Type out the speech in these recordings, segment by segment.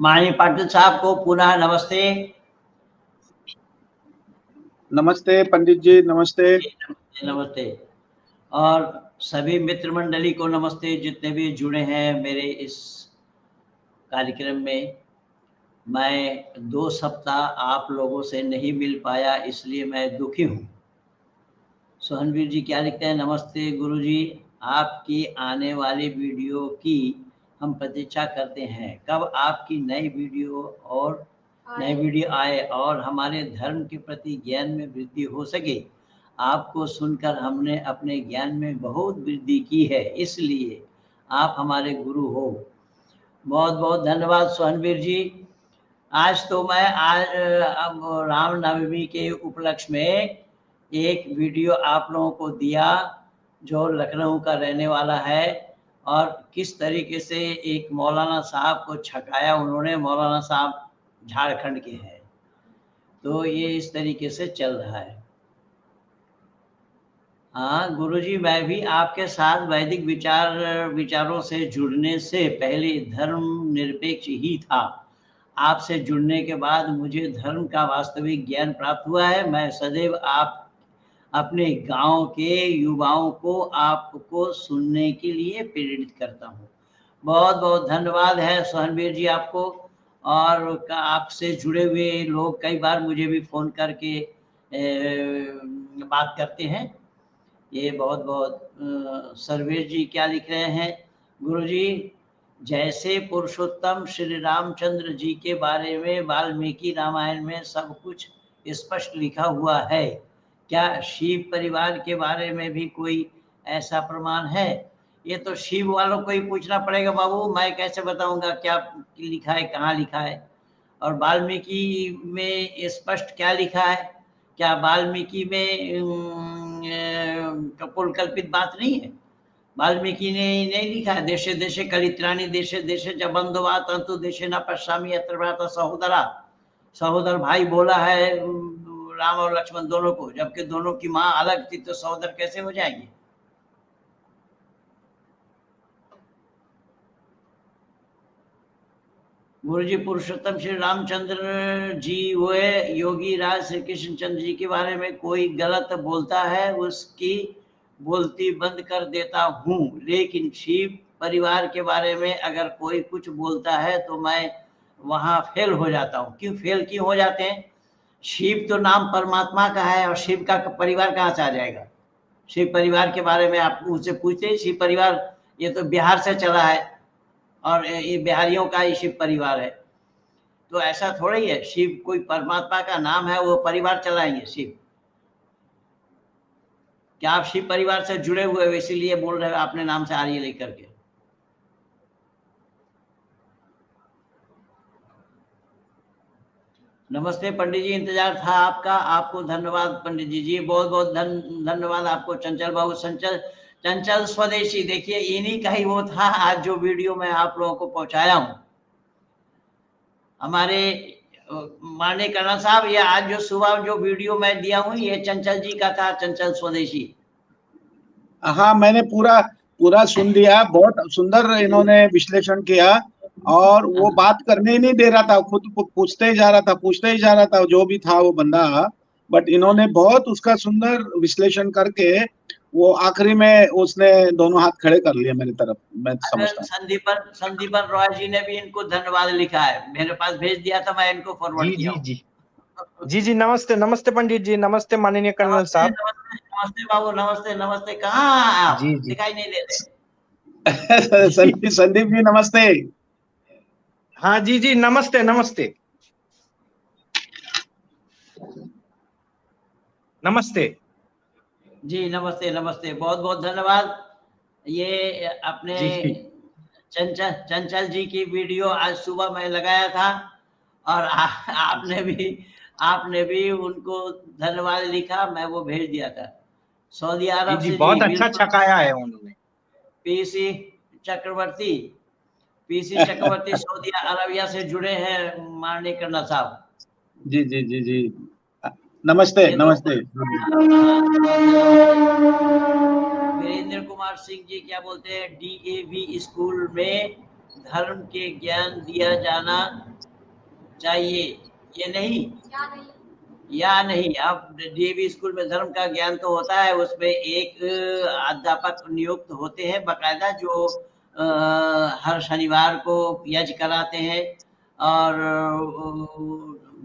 माननीय पाटिल साहब को पुनः नमस्ते। नमस्ते पंडित जी, नमस्ते। नमस्ते। और सभी मित्र मंडली को नमस्ते, जितने भी जुड़े हैं मेरे इस कार्यक्रम में। मैं 2 सप्ताह आप लोगों से नहीं मिल पाया, इसलिए मैं दुखी हूँ। सोहनवीर जी क्या लिखते हैं? नमस्ते गुरुजी, आपकी आने वाली वीडियो की हम प्रतीक्षा करते हैं। कब आपकी नई वीडियो आए और हमारे धर्म के प्रति ज्ञान में वृद्धि हो सके। आपको सुनकर हमने अपने ज्ञान में बहुत वृद्धि की है, इसलिए आप हमारे गुरु हो। बहुत बहुत धन्यवाद सोहनवीर जी। आज तो मैं अब रामनवमी के उपलक्ष्य में एक वीडियो आप लोगों को दिया, जो लखनऊ का रहने वाला है, और किस तरीके से एक मौलाना साहब को छकाया उन्होंने। मौलाना साहब झारखंड के हैं, तो ये इस तरीके से चल रहा है। हाँ गुरुजी, मैं भी आपके साथ वैदिक विचारों से जुड़ने से पहले धर्म निरपेक्ष ही था। आपसे जुड़ने के बाद मुझे धर्म का वास्तविक ज्ञान प्राप्त हुआ है। मैं सदैव अपने गांव के युवाओं को आपको सुनने के लिए प्रेरित करता हूँ। बहुत बहुत धन्यवाद है सोहनवीर जी आपको। और आपसे जुड़े हुए लोग कई बार मुझे भी फ़ोन करके बात करते हैं। ये बहुत बहुत सर्वेश जी क्या लिख रहे हैं? गुरुजी, जैसे पुरुषोत्तम श्री रामचंद्र जी के बारे में वाल्मीकि रामायण में सब कुछ स्पष्ट लिखा हुआ है, क्या शिव परिवार के बारे में भी कोई ऐसा प्रमाण है? ये तो शिव वालों को ही पूछना पड़ेगा बाबू, मैं कैसे बताऊंगा क्या लिखा है, कहाँ लिखा है। और वाल्मीकि में स्पष्ट क्या लिखा है? क्या वाल्मीकि में कपोल कल्पित बात नहीं है? वाल्मीकि ने नहीं लिखा है देशे देशे कलित्राणी देशे देशे च बंधुवा तंतु देशे न पश्यामि यत्र भ्राता सहोदरा। सहोदर भाई बोला है राम और लक्ष्मण दोनों को, जबकि दोनों की माँ अलग थी, तो सहोदर कैसे हो जाएंगे? गुरु जी, पुरुषोत्तम श्री रामचंद्र जी हुए योगी राज श्री कृष्ण चंद्र जी के बारे में कोई गलत बोलता है, उसकी बोलती बंद कर देता हूँ, लेकिन शिव परिवार के बारे में अगर कोई कुछ बोलता है तो मैं वहां फेल हो जाता हूँ। क्यों हो जाते हैं? शिव तो नाम परमात्मा का है, और शिव का परिवार कहाँ से आ जाएगा? शिव परिवार के बारे में आप उससे पूछते, शिव परिवार ये तो बिहार से चला है, और ये बिहारियों का ही शिव परिवार है। तो ऐसा थोड़ा ही है, शिव कोई परमात्मा का नाम है, वो परिवार चलाएंगे शिव? क्या आप शिव परिवार से जुड़े हुए हो इसीलिए बोल रहे हो अपने नाम से आर्य लेकर के? नमस्ते पंडित जी, इंतजार था आपका। आपको धन्यवाद पंडित जी। बहुत बहुत धन्यवाद आपको। चंचल बाबू, चंचल स्वदेशी, देखिए इन्हीं का ही वो था आज जो वीडियो मैं आप लोगों को पहुंचाया हूँ। हमारे माननीय कर्नल साहब, ये आज जो सुबह जो वीडियो मैं दिया हूँ, ये चंचल जी का था, चंचल स्वदेशी। हाँ, मैंने पूरा सुन लिया। बहुत सुंदर इन्होंने विश्लेषण किया, और वो बात करने ही नहीं दे रहा था, खुद पूछते ही जा रहा था जो भी था वो बंदा। बट इन्होंने बहुत उसका सुंदर विश्लेषण करके वो आखिरी में उसने दोनों हाथ खड़े कर लिए मेरी तरफ, मैं समझता हूँ। संदीपन रॉय जी ने भी इनको धन्यवाद लिखा है, मेरे पास भेज दिया था, मैं इनको फॉरवर्ड किया हूँ। जी, नमस्ते नमस्ते पंडित जी, नमस्ते माननीय कर्नल साहब। नमस्ते बाबू, नमस्ते नमस्ते। कहाँ आप? दिखाई नहीं देते। संदीप जी नमस्ते। हाँ जी, नमस्ते नमस्ते नमस्ते जी, नमस्ते नमस्ते, बहुत बहुत धन्यवाद। ये अपने चंचल जी की वीडियो आज सुबह मैं लगाया था, और आपने भी उनको धन्यवाद लिखा, मैं वो भेज दिया था सऊदी अरब से। बहुत अच्छा छकाया है उन्होंने। पीसी चक्रवर्ती सऊदी अरबिया से जुड़े हैं माननीय कर्नल साहब। जी, नमस्ते नमस्ते। वीरेंद्र कुमार सिंह जी क्या बोलते हैं? डीएवी स्कूल में धर्म के ज्ञान दिया जाना चाहिए, ये नहीं या नहीं। अब डीएवी स्कूल में धर्म का ज्ञान तो होता है, उसमें एक अध्यापक नियुक्त होते हैं बकायदा, जो हर शनिवार को यज्ञ कराते हैं और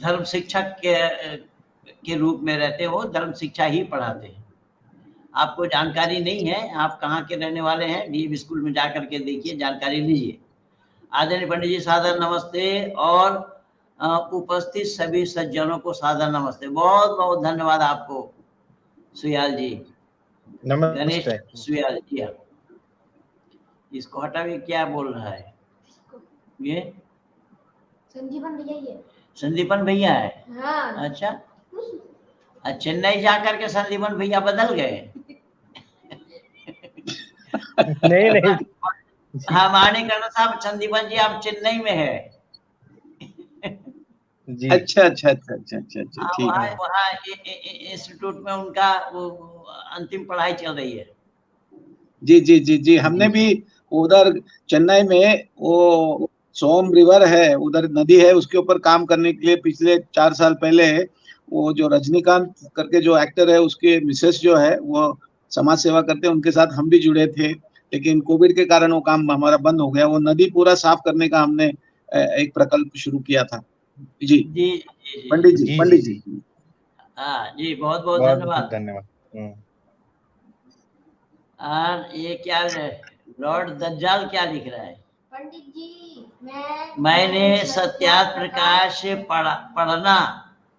धर्म शिक्षक के रूप में रहते हैं, वो धर्म शिक्षा ही पढ़ाते हैं। आपको जानकारी नहीं है, आप कहाँ के रहने वाले हैं, डीएवी स्कूल में जाकर के देखिए, जानकारी लीजिए। आदरणीय पंडित जी सादर नमस्ते, और उपस्थित सभी सज्जनों को सादर नमस्ते। बहुत बहुत धन्यवाद आपको सुयाल जी, गणेश सुयाल जी। इसको हटावे, क्या बोल रहा है ये? संदीपन भैया ही है। संदीपन भैया है? हाँ। अच्छा, चेन्नई जाकर के संदीपन भैया बदल गए? नहीं हाँ, माणिकर्ण साहब, संदीपन जी आप चेन्नई में है जी। अच्छा, ठीक है। वहाँ इंस्टीट्यूट में उनका वो अंतिम पढ़ाई चल रही है। जी, हमने भी उधर चेन्नई में वो सोम रिवर है, उधर नदी है, उसके ऊपर काम करने के लिए पिछले 4 साल पहले वो जो रजनीकांत करके जो एक्टर है, उसके मिसेस जो है वो समाज सेवा करते हैं, उनके साथ हम भी जुड़े थे, लेकिन कोविड के कारण वो काम हमारा बंद हो गया। वो नदी पूरा साफ करने का हमने एक प्रकल्प शुरू किया था। जी पंडित जी। हाँ जी, बहुत बहुत धन्यवाद। और ये क्या लॉर्ड दज्जाल क्या लिख रहा है? पंडित जी, मैंने सत्यार्थ प्रकाश पढ़ना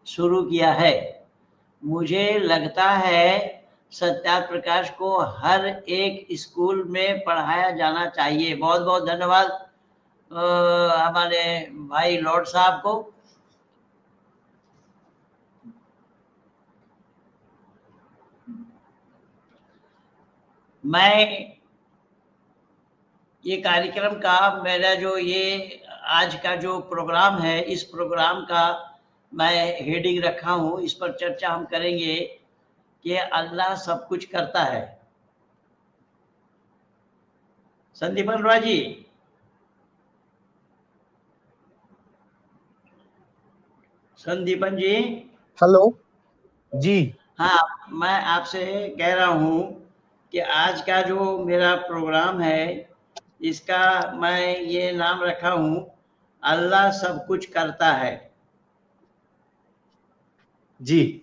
शुरू किया है। मुझे लगता है सत्यार्थ प्रकाश को हर एक स्कूल में पढ़ाया जाना चाहिए। बहुत बहुत धन्यवाद हमारे भाई लॉर्ड साहब को। मैं ये कार्यक्रम का, मेरा जो ये आज का जो प्रोग्राम है, इस प्रोग्राम का मैं हेडिंग रखा हूँ, इस पर चर्चा हम करेंगे कि अल्लाह सब कुछ करता है। संदीपन रॉय जी, संदीपन जी, हेलो जी। हाँ, मैं आपसे कह रहा हूँ कि आज का जो मेरा प्रोग्राम है, इसका मैं ये नाम रखा हूँ, अल्लाह सब कुछ करता है। जी,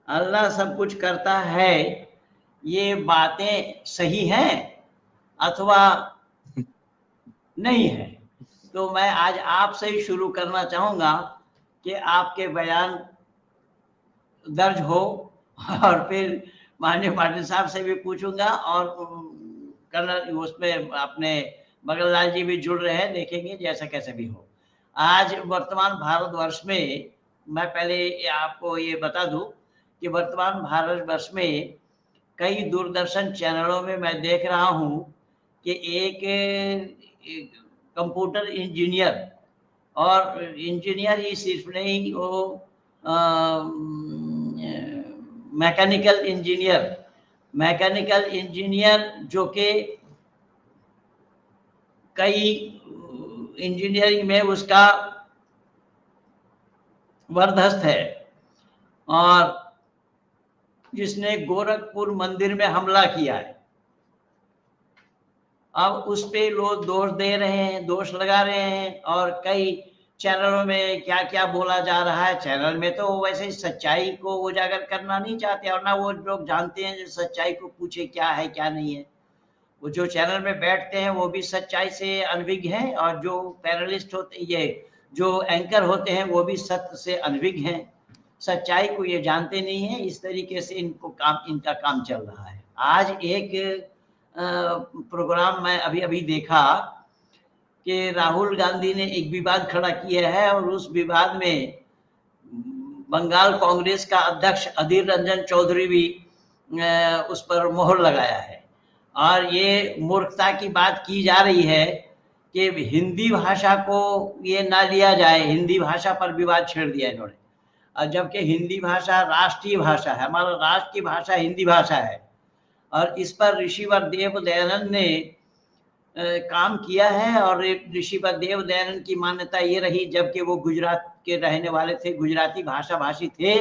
अल्लाह सब कुछ करता है, ये बातें सही हैं अथवा नहीं है? तो मैं आज आपसे ही शुरू करना चाहूँगा कि आपके बयान दर्ज हो, और फिर माननीय पाटिल साहब से भी पूछूंगा, और कर्नल उसमें अपने बगल लाल जी भी जुड़ रहे हैं, देखेंगे जैसा कैसे भी हो। आज वर्तमान भारतवर्ष में, मैं पहले आपको ये बता दूं कि वर्तमान भारतवर्ष में कई दूरदर्शन चैनलों में मैं देख रहा हूं कि एक कंप्यूटर इंजीनियर, और इंजीनियर ही सिर्फ नहीं, वो मैकेनिकल इंजीनियर जो कि कई इंजीनियरिंग में उसका वर्धस्त है, और जिसने गोरखपुर मंदिर में हमला किया है। अब उस पे लोग दोष दे रहे हैं, दोष लगा रहे हैं, और कई चैनलों में क्या क्या बोला जा रहा है। चैनल में तो वैसे सच्चाई को उजागर करना नहीं चाहते, और ना वो लोग जानते हैं जो सच्चाई को पूछे क्या है क्या नहीं है। वो जो चैनल में बैठते हैं वो भी सच्चाई से अनभिज्ञ हैं, और जो पैनलिस्ट होते, ये जो एंकर होते हैं, वो भी सत्य से अनभिज्ञ हैं, सच्चाई को ये जानते नहीं है। इस तरीके से इनका काम चल रहा है। आज एक प्रोग्राम मैं अभी देखा कि राहुल गांधी ने एक विवाद खड़ा किया है, और उस विवाद में बंगाल कांग्रेस का अध्यक्ष अधीर रंजन चौधरी भी उस पर मोहर लगाया है। और ये मूर्खता की बात की जा रही है कि हिंदी भाषा को ये ना लिया जाए, हिंदी भाषा पर विवाद छेड़ दिया इन्होंने। और जबकि हिंदी भाषा राष्ट्रीय भाषा है, हमारा राष्ट्र की भाषा हिंदी भाषा है, और इस पर ऋषिवर देव दयानंद ने काम किया है। और ऋषिपद देव दयानंद की मान्यता ये रही, जबकि वो गुजरात के रहने वाले थे, गुजराती भाषा भाषी थे,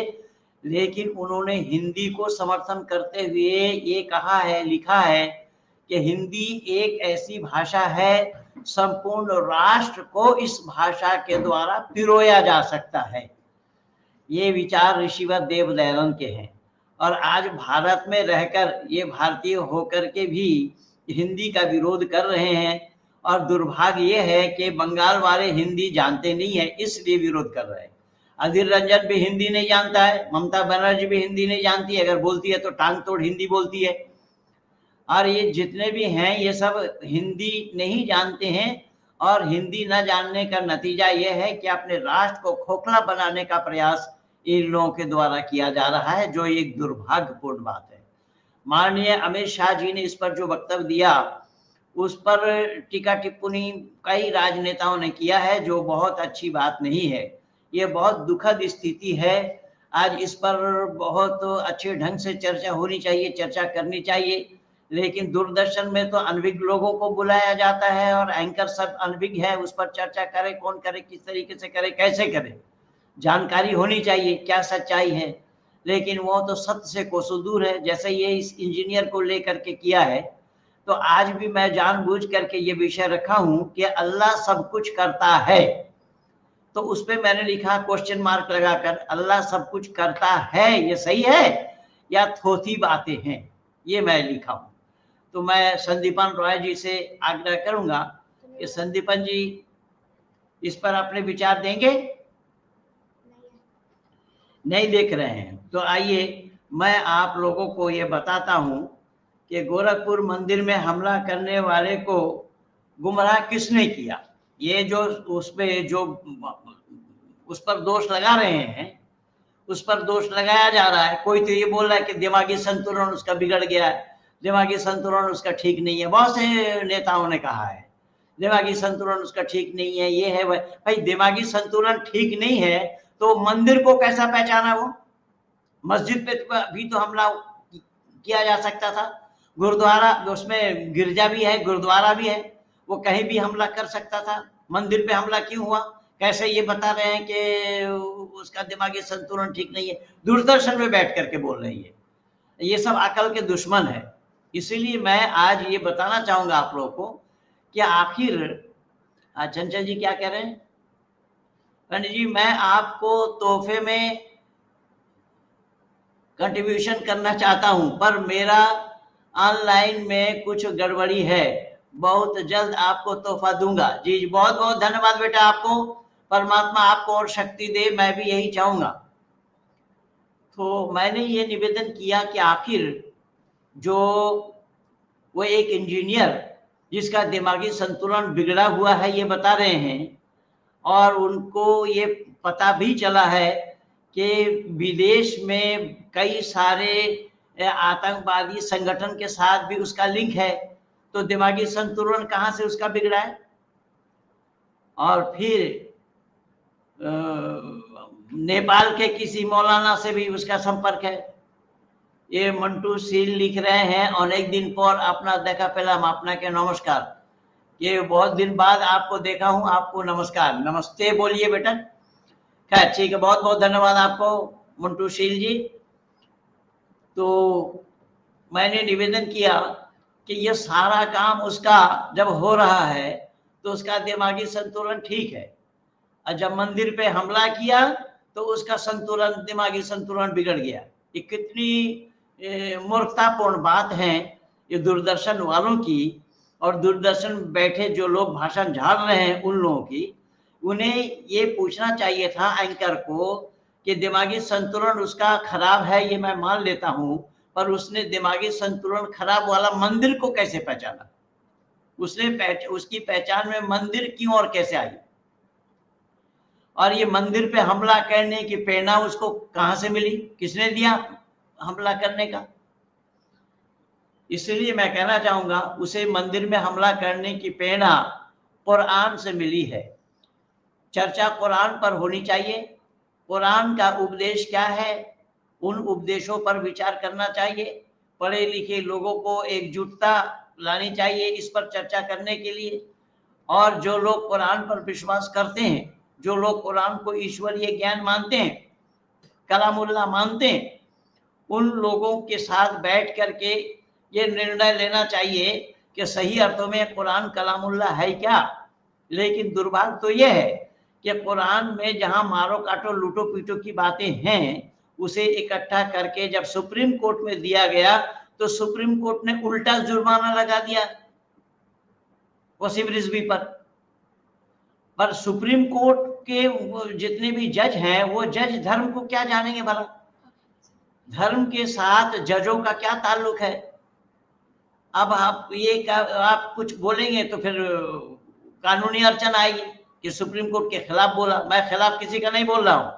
लेकिन उन्होंने हिंदी को समर्थन करते हुए ये कहा है, लिखा है कि हिंदी एक ऐसी भाषा है, संपूर्ण राष्ट्र को इस भाषा के द्वारा पिरोया जा सकता है। ये विचार ऋषिपद देव दयानंद के हैं। और आज भारत में रहकर, ये भारतीय होकर के भी हिंदी का विरोध कर रहे हैं। और दुर्भाग्य ये है कि बंगाल वाले हिंदी जानते नहीं है, इसलिए विरोध कर रहे हैं। अधीर रंजन भी हिंदी नहीं जानता है, ममता बनर्जी भी हिंदी नहीं जानती है, अगर बोलती है तो टांग तोड़ हिंदी बोलती है। और ये जितने भी हैं ये सब हिंदी नहीं जानते हैं। और हिंदी न जानने का नतीजा ये है कि अपने राष्ट्र को खोखला बनाने का प्रयास इन लोगों के द्वारा किया जा रहा है, जो एक दुर्भाग्यपूर्ण बात है। माननीय अमित शाह जी ने इस पर जो वक्तव्य दिया, उस पर टीका टिप्पणी कई राजनेताओं ने किया है, जो बहुत अच्छी बात नहीं है। ये बहुत दुखद स्थिति है। आज इस पर बहुत अच्छे ढंग से चर्चा होनी चाहिए, चर्चा करनी चाहिए, लेकिन दूरदर्शन में तो अनभिज्ञ लोगों को बुलाया जाता है और एंकर सब अनभिज्ञ है, उस पर चर्चा करे, कौन करे, किस तरीके से करे, कैसे करे, जानकारी होनी चाहिए क्या सच्चाई है। लेकिन वो तो सत्य से कोसों दूर है। जैसे ये इस इंजीनियर को लेकर के किया है, तो आज भी मैं जानबूझ करके ये विषय रखा हूं कि अल्लाह सब कुछ करता है, तो उस पे मैंने लिखा क्वेश्चन मार्क लगाकर, अल्लाह सब कुछ करता है, ये सही है या थोथी बातें हैं, ये मैं लिखा हूं। तो मैं संदीपन रॉय जी से आग्रह करूंगा कि संदीपन जी इस पर अपने विचार देंगे। नहीं देख रहे हैं, तो आइए मैं आप लोगों को ये बताता हूं कि गोरखपुर मंदिर में हमला करने वाले को गुमराह किसने किया। ये जो उसमें जो उस पर दोष लगा रहे हैं, उस पर दोष लगाया जा रहा है। कोई तो ये बोल रहा है कि दिमागी संतुलन उसका बिगड़ गया है, दिमागी संतुलन उसका ठीक नहीं है। बहुत से नेताओं ने कहा है दिमागी संतुलन उसका ठीक नहीं है, ये है भाई। दिमागी संतुलन ठीक नहीं है तो मंदिर को कैसा पहचाना? वो मस्जिद पे भी तो हमला किया जा सकता था, गुरुद्वारा, उसमें गिरजा भी है, गुरुद्वारा भी है, वो कहीं भी हमला कर सकता था। मंदिर पे हमला क्यों हुआ? कैसे ये बता रहे हैं कि उसका दिमागी संतुलन ठीक नहीं है? दूरदर्शन में बैठ करके बोल रही है। ये सब अकल के दुश्मन है। इसीलिए मैं आज ये बताना चाहूंगा आप लोगों को कि आखिर चंचल जी क्या कह रहे हैं? पंडित जी, मैं आपको तोहफे में कंट्रीब्यूशन करना चाहता हूं, पर मेरा ऑनलाइन में कुछ गड़बड़ी है, बहुत जल्द आपको तोहफा दूंगा। जी बहुत बहुत धन्यवाद बेटा आपको, परमात्मा आपको और शक्ति दे, मैं भी यही चाहूंगा। तो मैंने ये निवेदन किया कि आखिर जो वो एक इंजीनियर जिसका दिमागी संतुलन बिगड़ा हुआ है ये बता रहे हैं, और उनको ये पता भी चला है कि विदेश में कई सारे आतंकवादी संगठन के साथ भी उसका लिंक है, तो दिमागी संतुलन कहाँ से उसका बिगड़ा है? और फिर नेपाल के किसी मौलाना से भी उसका संपर्क है। ये मंटू सील लिख रहे हैं, अनेक दिन पर अपना देखा पेलाम अपना के नमस्कार। ये बहुत दिन बाद आपको देखा हूं, आपको नमस्कार, नमस्ते बोलिए बेटा। खैर ठीक है, बहुत बहुत धन्यवाद आपको मंटू शील जी। तो मैंने निवेदन किया कि ये सारा काम उसका जब हो रहा है तो उसका दिमागी संतुलन ठीक है, और जब मंदिर पे हमला किया तो उसका संतुलन, दिमागी संतुलन बिगड़ गया। ये कितनी मूर्खतापूर्ण बात है ये दूरदर्शन वालों की, और दूरदर्शन बैठे जो लोग भाषण झाड़ रहे हैं उन लोगों की। उन्हें ये पूछना चाहिए था एंकर को कि दिमागी संतुलन उसका खराब है, ये मैं मान लेता हूं, पर उसने दिमागी संतुलन खराब वाला मंदिर को कैसे पहचाना? उसकी पहचान में मंदिर क्यों और कैसे आई? और ये मंदिर पे हमला करने की प्रेरणा उसको कहां से मिली? किसने दिया हमला करने का? इसलिए मैं कहना चाहूंगा उसे मंदिर में हमला करने की प्रेरणा कुरान से मिली है। चर्चा कुरान पर होनी चाहिए। कुरान का उपदेश क्या है, उन उपदेशों पर विचार करना चाहिए। पढ़े लिखे लोगों को एकजुटता लानी चाहिए इस पर चर्चा करने के लिए। और जो लोग कुरान पर विश्वास करते हैं, जो लोग कुरान को ईश्वरीय ज्ञान मानते हैं, कलामुल्लाह मानते हैं, उन लोगों के साथ बैठ करके ये निर्णय लेना चाहिए कि सही अर्थों में कुरान कलामुल्लाह है क्या। लेकिन दुर्भाग्य तो यह है कि कुरान में जहां मारो काटो लूटो पीटो की बातें हैं, उसे इकट्ठा करके जब सुप्रीम कोर्ट में दिया गया तो सुप्रीम कोर्ट ने उल्टा जुर्माना लगा दिया वसीम रिजवी पर सुप्रीम कोर्ट के जितने भी जज हैं वो जज धर्म को क्या जानेंगे भला? धर्म के साथ जजों का क्या ताल्लुक है? अब आप कुछ बोलेंगे तो फिर कानूनी अड़चन आएगी कि सुप्रीम कोर्ट के खिलाफ बोला। मैं खिलाफ किसी का नहीं बोल रहा हूं,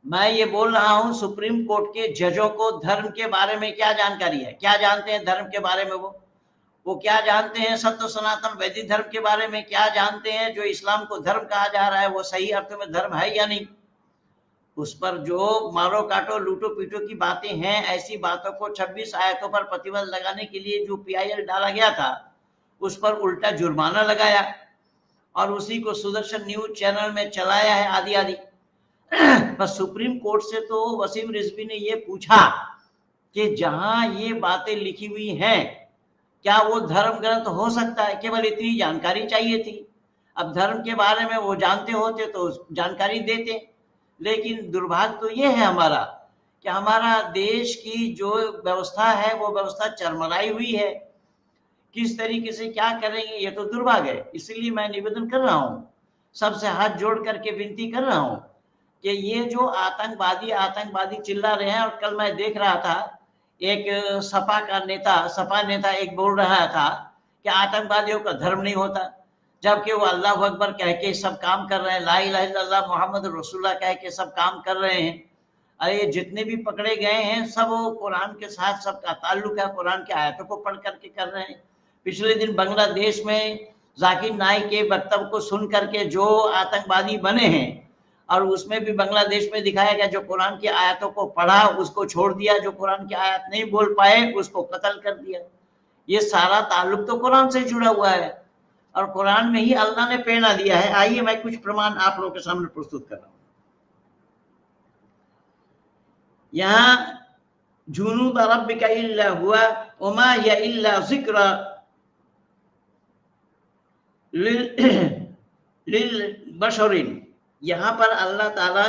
मैं ये बोल रहा हूं सुप्रीम कोर्ट के जजों को धर्म के बारे में क्या जानकारी है, क्या जानते हैं धर्म के बारे में? वो क्या जानते हैं सत्य सनातन वैदिक धर्म के बारे में? क्या जानते हैं जो इस्लाम को धर्म कहा जा रहा है वो सही अर्थ में धर्म है या नहीं? उस पर जो मारो काटो लूटो पीटो की बातें हैं, ऐसी बातों को 26 आयतों पर प्रतिबंध लगाने के लिए जो PIL डाला गया था उस पर उल्टा जुर्माना लगाया और उसी को सुदर्शन न्यूज चैनल में चलाया है आदि आदि। बस सुप्रीम कोर्ट से तो वसीम रिजवी ने ये पूछा कि जहां ये बातें लिखी हुई हैं क्या वो धर्म ग्रंथ हो सकता है? केवल इतनी जानकारी चाहिए थी। अब धर्म के बारे में वो जानते होते तो जानकारी देते। लेकिन दुर्भाग्य तो ये है हमारा कि हमारा देश की जो व्यवस्था है वो व्यवस्था चरमराई हुई है। किस तरीके से क्या करेंगे ये तो दुर्भाग्य है। इसलिए मैं निवेदन कर रहा हूँ, सबसे हाथ जोड़ करके विनती कर रहा हूँ कि ये जो आतंकवादी चिल्ला रहे हैं। और कल मैं देख रहा था एक सपा नेता एक बोल रहा था कि आतंकवादियों का धर्म नहीं होता, जबकि वो अल्लाह अकबर कह के सब काम कर रहे हैं, ला इलाहा इल्लल्लाह मोहम्मद रसूलुल्लाह कह के सब काम कर रहे हैं। अरे जितने भी पकड़े गए हैं सब कुरान के साथ सबका ताल्लुक है, कुरान की आयतों को पढ़ करके कर रहे हैं। पिछले दिन बांग्लादेश में जाकिर नाइक के वक्तव्य को सुन करके जो आतंकवादी बने हैं, और उसमें भी बांग्लादेश में दिखाया गया जो कुरान की आयतों को पढ़ा उसको छोड़ दिया, जो कुरान की आयत नहीं बोल पाए उसको कत्ल कर दिया। ये सारा ताल्लुक तो कुरान से जुड़ा हुआ है और कुरान में ही अल्लाह ने प्रेरणा दिया है। आइए मैं कुछ प्रमाण आप लोगों के सामने प्रस्तुत कर रहा हूं। यहाँ जुनूद रब्बिका इल्ला हुआ वमा हिया इल्ला ज़िक्रा लिल बशरिन। यहाँ पर अल्लाह ताला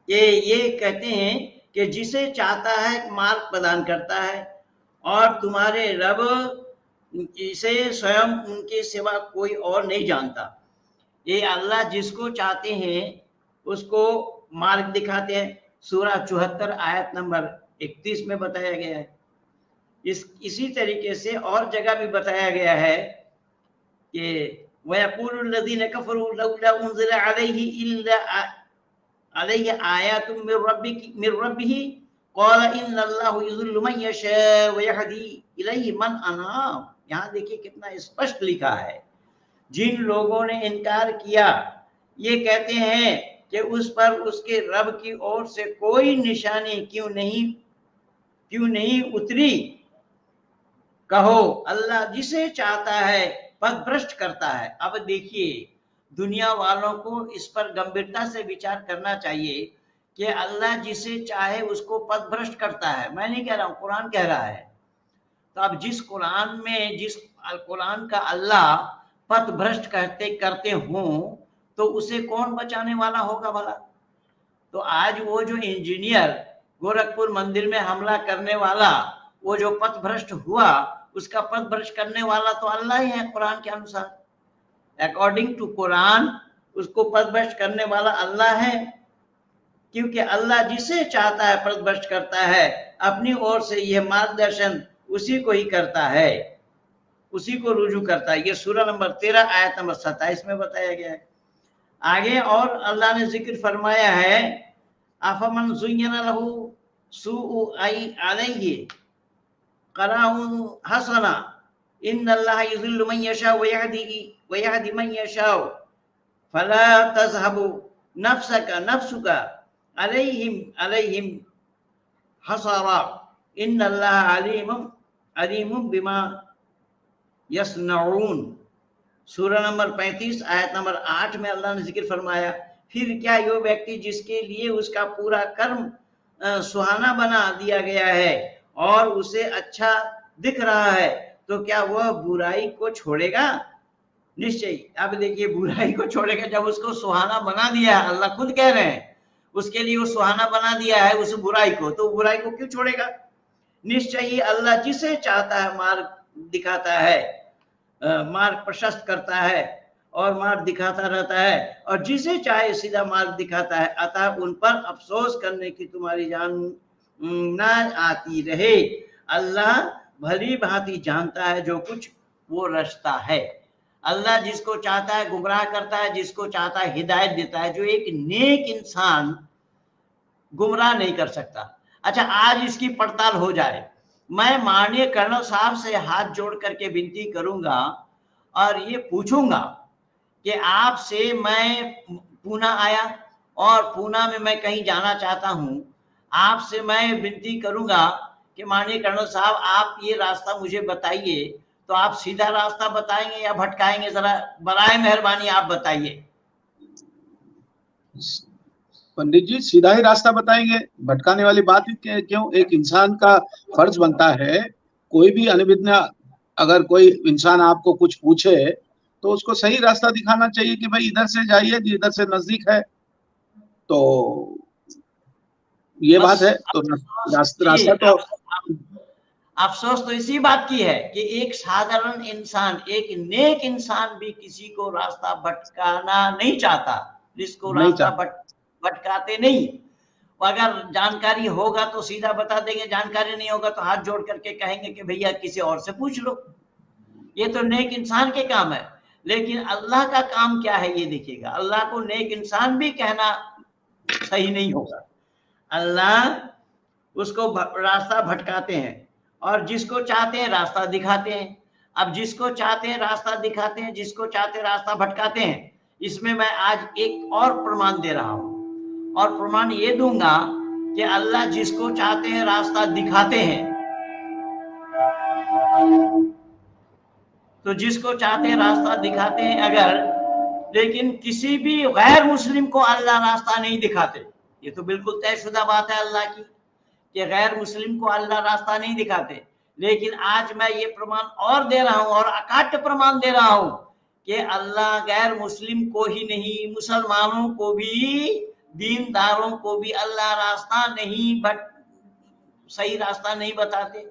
ये कहते हैं कि जिसे चाहता है मार्ग प्रदान करता है और तुम्हारे रब इसे स्वयं उनके सिवा कोई और नहीं जानता। ये अल्लाह जिसको चाहते हैं उसको मार्ग दिखाते हैं। सूरा 74 आयत नंबर 31 में बताया गया है। इसी तरीके से और जगह भी बताया गया है कि वयक़ूलुल्लज़ीन कफ़रू लौला उन्ज़िला अलैहि आयातुम मिर रब्बिही क़ाल इन्नल्लाहु युज़िल्लु मन यशा व यहदी इलैहि मन अनाब। यहाँ देखिए कितना स्पष्ट लिखा है। जिन लोगों ने इनकार किया ये कहते हैं कि उस पर उसके रब की ओर से कोई निशानी क्यों नहीं उतरी। कहो अल्लाह जिसे चाहता है पथभ्रष्ट करता है। अब देखिए दुनिया वालों को इस पर गंभीरता से विचार करना चाहिए कि अल्लाह जिसे चाहे उसको पथभ्रष्ट करता है। मैं नहीं कह रहा हूं, कुरान कह रहा है। तो अब जिस कुरान का अल्लाह पथभ्रष्ट करते हों तो उसे कौन बचाने वाला होगा भला? तो आज वो जो इंजीनियर गोरखपुर मंदिर में हमला करने वाला वो जो पथभ्रष्ट हुआ उसका पथभ्रष्ट करने वाला तो अल्लाह ही है कुरान के अनुसार। अकॉर्डिंग टू कुरान उसको पथभ्रष्ट करने वाला अल्लाह है, क्योंकि अल्लाह जिसे चाहता है पथभ्रष्ट करता है। अपनी ओर से यह मार्गदर्शन उसी को ही करता है, उसी को रुजू करता है। ये सूरा नंबर 13 आयत नंबर 27 में बताया गया है। आगे और अल्लाह ने जिक्र फरमाया है अफमन ज़ुय्यना लहू सुउ अलैहि क़राउन हसना इन्नल्लाह युज़िल्लु मन यशा व यहदी मन यशा फला तज़हबु नफ्सुका अलैहिम हसरा इन्नल्लाह अलीमुम बिमा यस्नऊन। सूरह नंबर 35 आयत नंबर 8 में अल्लाह ने जिक्र फरमाया, फिर क्या यो व्यक्ति जिसके लिए उसका पूरा कर्म सुहाना बना दिया गया है और उसे अच्छा दिख रहा है, तो क्या वह बुराई को छोड़ेगा? निश्चय। अब देखिए, बुराई को छोड़ेगा जब उसको सुहाना बना दिया है, अल्लाह खुद कह रहे हैं उसके लिए वो सुहाना बना दिया है उस बुराई को, तो बुराई को क्यों छोड़ेगा? निश्चय ही अल्लाह जिसे चाहता है मार्ग दिखाता है, मार्ग प्रशस्त करता है और मार्ग दिखाता रहता है, और जिसे चाहे सीधा मार्ग दिखाता है। अतः उन पर अफसोस करने की तुम्हारी जान ना आती रहे। अल्लाह भली भांति जानता है जो कुछ वो रचता है। अल्लाह जिसको चाहता है गुमराह करता है, जिसको चाहता है हिदायत देता है। जो एक नेक इंसान गुमराह नहीं कर सकता। अच्छा, आज इसकी पड़ताल हो जाए। मैं माननीय कर्नल साहब से हाथ जोड़ करके विनती करूंगा और ये पूछूंगा कि आपसे मैं पूना आया और पूना में मैं कहीं जाना चाहता हूं, आपसे मैं विनती करूंगा कि माननीय कर्नल साहब आप ये रास्ता मुझे बताइए, तो आप सीधा रास्ता बताएंगे या भटकाएंगे? जरा बराए मेहरबानी आप बताइए। पंडित जी सीधा ही रास्ता बताएंगे, भटकाने वाली बात ही क्यों? एक इंसान का फर्ज बनता है, कोई भी अनभिज्ञ अगर कोई इंसान आपको कुछ पूछे तो उसको सही रास्ता दिखाना चाहिए कि भाई इधर से जाइए, इधर से नजदीक है। तो ये बात है। तो रास्ता तो अफसोस तो इसी बात की है कि एक साधारण इंसान, एक नेक इंसान भी किसी को रास्ता भटकाना नहीं चाहता, जिसको रास्ता भटकाते नहीं। अगर जानकारी होगा तो सीधा बता देंगे, जानकारी नहीं होगा तो हाथ जोड़ करके कहेंगे कि भैया किसी और से पूछ लो। ये तो नेक इंसान के काम है। लेकिन अल्लाह का काम क्या है ये देखिएगा। अल्लाह को नेक इंसान भी कहना सही नहीं होगा। अल्लाह उसको रास्ता भटकाते हैं और जिसको चाहते हैं रास्ता दिखाते हैं। अब जिसको चाहते हैं रास्ता दिखाते हैं, जिसको चाहते हैं रास्ता भटकाते हैं। इसमें मैं आज एक और प्रमाण दे रहा हूं, और प्रमाण ये दूंगा कि अल्लाह जिसको चाहते हैं रास्ता दिखाते हैं, तो जिसको चाहते हैं रास्ता दिखाते हैं अगर, लेकिन किसी भी गैर मुस्लिम को अल्लाह रास्ता नहीं दिखाते। ये तो बिल्कुल तयशुदा बात है अल्लाह की कि गैर मुस्लिम को अल्लाह रास्ता नहीं दिखाते। लेकिन आज मैं ये प्रमाण और दे रहा हूं, और अकाट्य प्रमाण दे रहा हूं कि अल्लाह गैर मुस्लिम को ही नहीं, मुसलमानों को भी, दीनदारों को भी अल्लाह रास्ता नहीं, सही रास्ता नहीं बताते।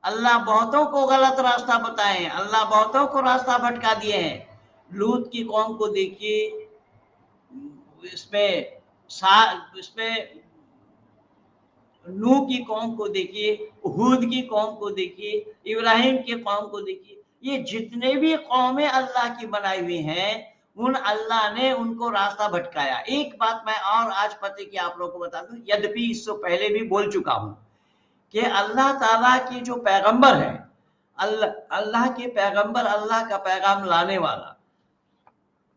अल्लाह बहुतों को गलत रास्ता बताए हैं, अल्लाह बहुतों को रास्ता भटका दिए हैं। लूत की कौम को देखिए, इसमें नूह की कौम को देखिए, हूद की कौम को देखिए, इब्राहिम की कौम को देखिए। ये जितने भी कौमें अल्लाह की बनाई हुई हैं, उन अल्लाह ने उनको रास्ता भटकाया। एक बात मैं और आज पते की आप लोगों को बता दूं, यद्यपि इससे पहले भी बोल चुका हूं कि अल्लाह ताला की जो पैगंबर है, अल्लाह के पैगंबर, अल्लाह का पैगाम लाने वाला,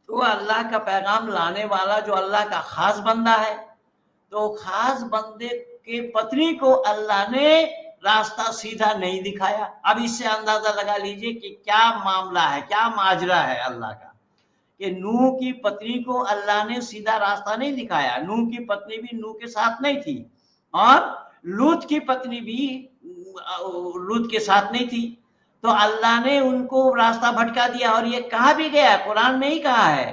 तो अल्लाह का पैगाम लाने वाला जो अल्लाह का खास बंदा है, तो खास बंदे के पत्नी को अल्लाह ने रास्ता सीधा नहीं दिखाया। अब इससे अंदाजा लगा लीजिए कि क्या मामला है, क्या माजरा है अल्लाह का, कि नूह की पत्नी को अल्लाह ने सीधा रास्ता नहीं दिखाया। नूह की पत्नी भी नूह के साथ नहीं थी, और लूत की पत्नी भी लूत के साथ नहीं थी। तो अल्लाह ने उनको रास्ता भटका दिया। और ये कहा भी गया है, कुरान में ही कहा है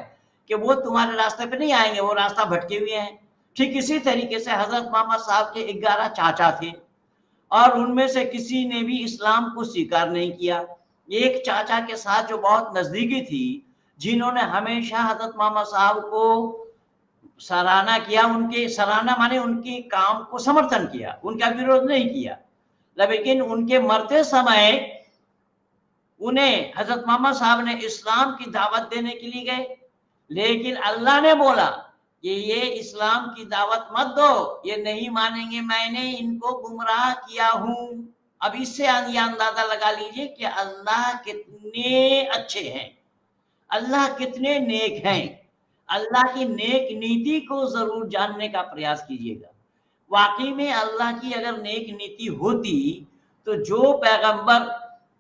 कि वो तुम्हारे रास्ते पे नहीं आएंगे, वो रास्ता भटके हुए हैं। ठीक इसी तरीके से हजरत मोहम्मद साहब के 11 चाचा थे, और उनमें से किसी ने भी इस्लाम को स्वीकार नहीं किया। एक चाचा के साथ जो बहुत नजदीकी थी, जिन्होंने हमेशा हजरत मोहम्मद साहब को सराहना किया, उनके सराहना माने उनके काम को समर्थन किया, उनका विरोध नहीं किया, लेकिन उनके मरते समय उन्हें हजरत मोहम्मद साहब ने इस्लाम की दावत देने के लिए गए। लेकिन अल्लाह ने बोला कि ये इस्लाम की दावत मत दो, ये नहीं मानेंगे, मैंने इनको गुमराह किया हूं। अब इससे ये अंदाजा लगा लीजिए कि अल्लाह कितने अच्छे हैं, अल्लाह कितने नेक हैं। अल्लाह की नेक नीति को जरूर जानने का प्रयास कीजिएगा। वाकई में अल्लाह की अगर नेक नीति होती तो जो पैगंबर,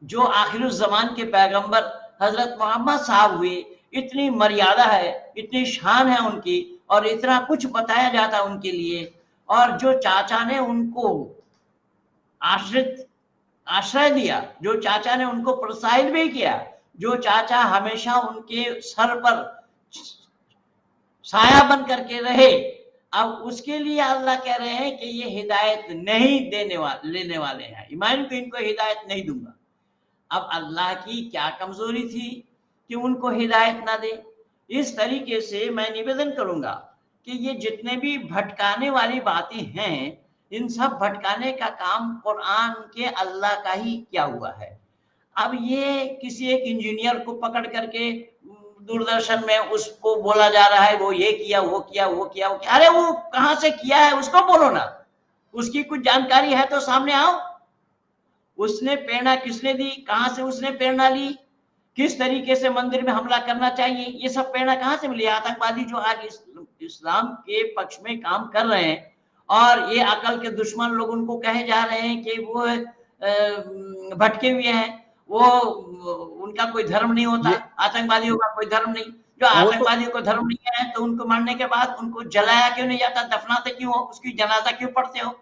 जो आखिर ज़मान के पैगंबर हजरत मोहम्मद साहब हुए, इतनी मर्यादा है, इतनी शान है उनकी, और इतना कुछ बताया जाता उनके लिए, और जो चाचा ने उनको आश्रय दिया, जो चाचा ने उनको प्रोत्साहित भी किया, जो चाचा हमेशा उनके सर पर साया बन करके रहे, अब उसके लिए अल्लाह कह रहे हैं कि ये हिदायत नहीं लेने वाले हैं, मैं इनको हिदायत नहीं दूंगा। अब अल्लाह की क्या कमजोरी थी कि उनको हिदायत ना दे? इस तरीके से मैं निवेदन करूंगा कि ये जितने भी भटकाने वाली बातें हैं, इन सब भटकाने का काम कुरान के अल्लाह का ही किया हुआ है। अब ये किसी एक इंजीनियर को पकड़ करके दूरदर्शन में उसको बोला जा रहा है, वो ये किया, वो किया, वो किया, वो किया। अरे वो कहां से किया है उसको बोलो ना, उसकी कुछ जानकारी है तो सामने आओ। उसने प्रेरणा किसने दी, कहां से उसने प्रेरणा ली, किस तरीके से मंदिर में हमला करना चाहिए, ये सब प्रेरणा कहां से मिली? आतंकवादी जो आज इस्लाम के पक्ष में काम कर रहे हैं, और ये अकल के दुश्मन लोग उनको कहे जा रहे हैं कि वो भटके हुए हैं, वो उनका कोई धर्म नहीं होता, आतंकवादियों का कोई धर्म नहीं। जो आतंकवादियों को धर्म नहीं है तो उनको मारने के बाद उनको जलाया क्यों नहीं जाता, दफनाते क्यों हो, उसकी जनाजा क्यों पढ़ते हो?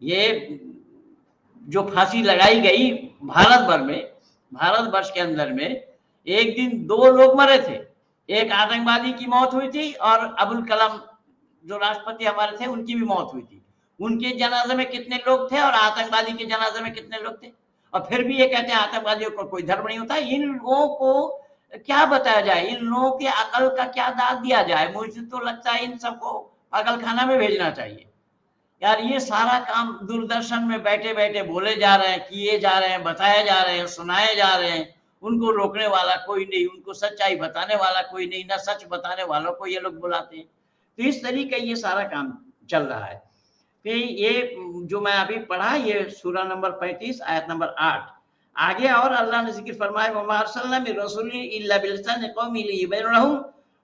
ये जो फांसी लगाई गई भारत भर में, भारतवर्ष के अंदर में, एक दिन 2 लोग मरे थे, एक आतंकवादी की मौत हुई थी और अबुल कलाम जो राष्ट्रपति हमारे थे उनकी भी मौत हुई थी। उनके जनाजे में कितने लोग थे और आतंकवादी के जनाजे में कितने लोग थे? और फिर भी ये कहते हैं आतंकवादियों को कोई धर्म नहीं होता। इन लोगों को क्या बताया जाए, इन लोगों के अकल का क्या दाद दिया जाए? मुझे तो लगता है इन सबको पागलखाना में भेजना चाहिए यार। ये सारा काम दूरदर्शन में बैठे बैठे बोले जा रहे हैं, किए जा रहे हैं, बताए जा रहे हैं, सुनाए जा रहे हैं, उनको रोकने वाला कोई नहीं, उनको सच्चाई बताने वाला कोई नहीं, ना सच बताने वालों को ये लोग बुलाते हैं। तो इस तरीके ये सारा काम चल रहा है। फिर ये जो मैं अभी पढ़ा, ये सूरा नंबर 35 आयत नंबर 8, आगे और अल्लाह ने जिक्र फरमाया, वमा अरसलना मिर रसूलिन इल्ला बिलिसानि क़ौमिही लियुबय्यिना लहुम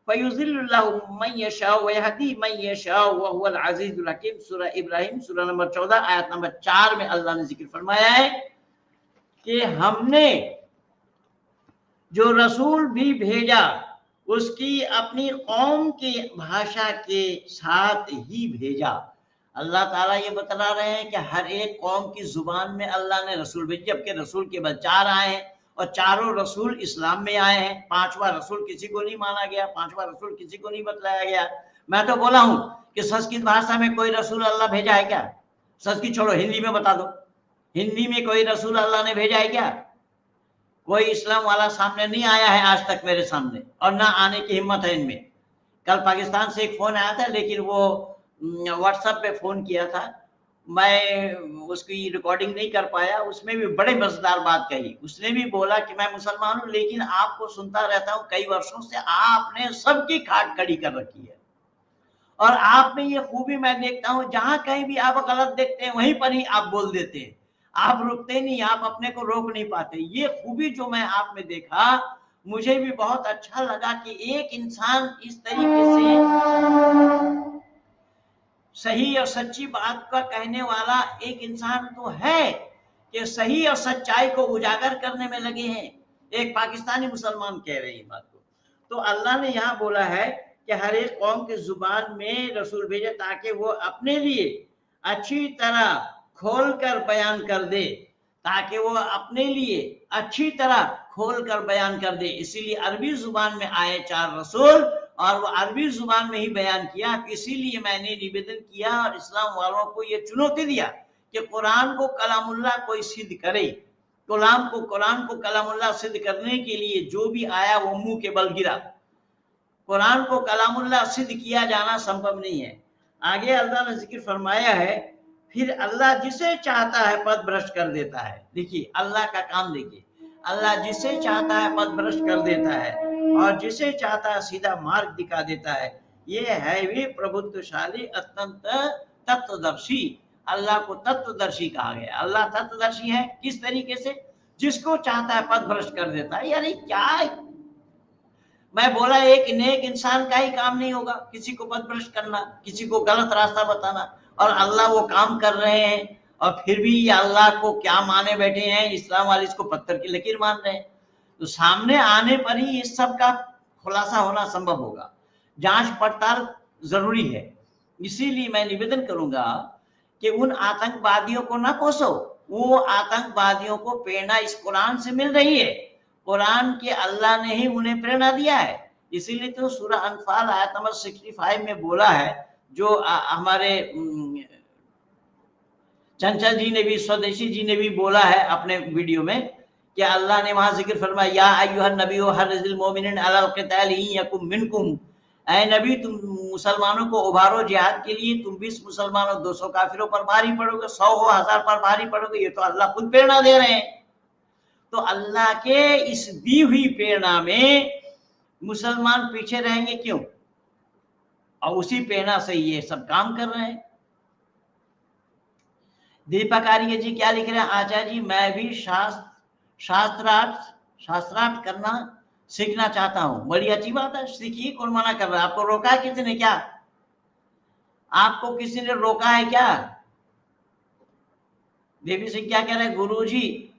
फयुज़िल्लुल्लाहु मन यशाअ व यहदी मन यशाअ व हुवल अज़ीज़ुल हकीम। सूरा इब्राहिम सूरा नंबर 14 आयत नंबर 4 में अल्लाह ने जिक्र फरमाया है कि हमने जो रसूल भी भेजा उसकी अपनी कौम की भाषा के साथ ही भेजा। अल्लाह ताला ये बता रहे हैं कि हर एक कौम की जुबान में अल्लाह ने रसूल भेजे, जबकि रसूल के बाद 4 आए हैं और चारों रसूल इस्लाम में आए हैं। 5वां रसूल किसी को नहीं माना गया, 5वां रसूल किसी को नहीं बतलाया गया। मैं तो बोला हूं कि संस्कृत भाषा में कोई रसूल अल्लाह भेजा है क्या? संस्कृत छोड़ो, हिंदी में बता दो, हिंदी में कोई रसूल अल्लाह ने भेजा है क्या? कोई इस्लाम वाला सामने नहीं आया है आज तक मेरे सामने, और ना आने की हिम्मत है इनमें। कल पाकिस्तान से एक फोन आया था, लेकिन वो व्हाट्सएप पे फोन किया था, मैं उसकी रिकॉर्डिंग नहीं कर पाया। उसमें भी बड़े मजेदार बात कही। उसने भी बोला कि मैं मुसलमान हूं, लेकिन आपको सुनता रहता हूं कई वर्षों से, आपने सबकी खाट खड़ी कर रखी है, और आप में ये खूबी मैं देखता हूं, जहां कहीं भी आप गलत देखते हैं वहीं पर ही आप बोल देते हैं, आप रुकते नहीं, आप अपने को रोक नहीं पाते। ये खूबी जो मैं आप में देखा, मुझे भी बहुत अच्छा लगा कि एक इंसान इस तरीके से सही और सच्ची बात का कहने वाला एक इंसान तो है कि सही और सच्चाई को उजागर करने में लगे हैं। एक पाकिस्तानी मुसलमान कह रहे हैं बात को। तो अल्लाह ने यहाँ बोला है कि हर एक कौम की जुबान में रसूल भेजे ताकि वो अपने लिए अच्छी तरह खोलकर बयान कर दे, ताकि वो अपने लिए अच्छी तरह खोलकर बयान कर दे। इसीलिए अरबी जुबान में आए 4 रसूल, और वो अरबी जुबान में ही बयान किया। इसीलिए मैंने निवेदन किया और इस्लाम वालों को ये चुनौती दिया कि कुरान को कलामुल्लाह कोई सिद्ध करे। कुरान को कलामुल्लाह सिद्ध करने के लिए जो भी आया वो मुंह के बल गिरा। कुरान को कलामुल्लाह सिद्ध किया जाना संभव नहीं है। आगे अल्लाह ने जिक्र फरमाया है, फिर अल्लाह जिसे चाहता है पथ भ्रष्ट कर देता है। देखिए अल्लाह का काम, देखिए अल्लाह जिसे चाहता है पथ भ्रष्ट कर देता है और जिसे चाहता है सीधा मार्ग दिखा देता है। ये है वे प्रभुत्वशाली अत्यंत तत्वदर्शी। अल्लाह को तत्वदर्शी कहा गया। अल्लाह तत्वदर्शी है किस तरीके से? जिसको चाहता है पथ भ्रष्ट कर देता है। यानी क्या, मैं बोला एक नेक इंसान का ही काम नहीं होगा किसी को पथभ्रष्ट करना, किसी को गलत रास्ता बताना, और अल्लाह वो काम कर रहे हैं और फिर भी ये अल्लाह को क्या माने बैठे हैं, इस्लाम वाले इसको पत्थर की लकीर मान रहे हैं। तो सामने आने पर ही इस सब का खुलासा होना संभव होगा, जांच पड़ताल जरूरी है। इसीलिए मैं निवेदन करूंगा कि उन आतंकवादियों को ना कोसो, वो आतंकवादियों को प्रेरणा इस कुरान से मिल रही है, कुरान के अल्लाह ने ही उन्हें प्रेरणा दिया है। इसीलिए तो सूरह अनफाल आयत नंबर 65 में बोला है, जो हमारे चंचल जी ने भी, स्वदेशी जी ने भी बोला है अपने वीडियो में, कि अल्लाह ने वहां जिक्र फरमाया, या अय्युहन नबी हर्रिज़िल मोमिनीन अलल क़िताल इन यकुम मिनकुम, ऐ नबी तुम मुसलमानों को उभारो जिहाद के लिए, तुम 20 मुसलमानों 200 काफिरों पर भारी पड़ोगे, 100 हो 1000 पर भारी पड़ोगे। ये तो अल्लाह खुद प्रेरणा दे रहे हैं। तो अल्लाह के इस दी हुई प्रेरणा में मुसलमान पीछे रहेंगे क्यों? और उसी प्रेरणा से ये सब काम कर रहे हैं। दीपक आर्य जी क्या लिख रहे हैं? आचार्य जी मैं भी शास्त्रार्थ करना सीखना चाहता हूं। बड़ी अच्छी बात है, सीखिए, कौन मना कर रहा है? आपको रोका है किसी ने? क्या आपको किसी ने रोका है क्या? देवी सिंह क्या कह रहे हैं? गुरुजी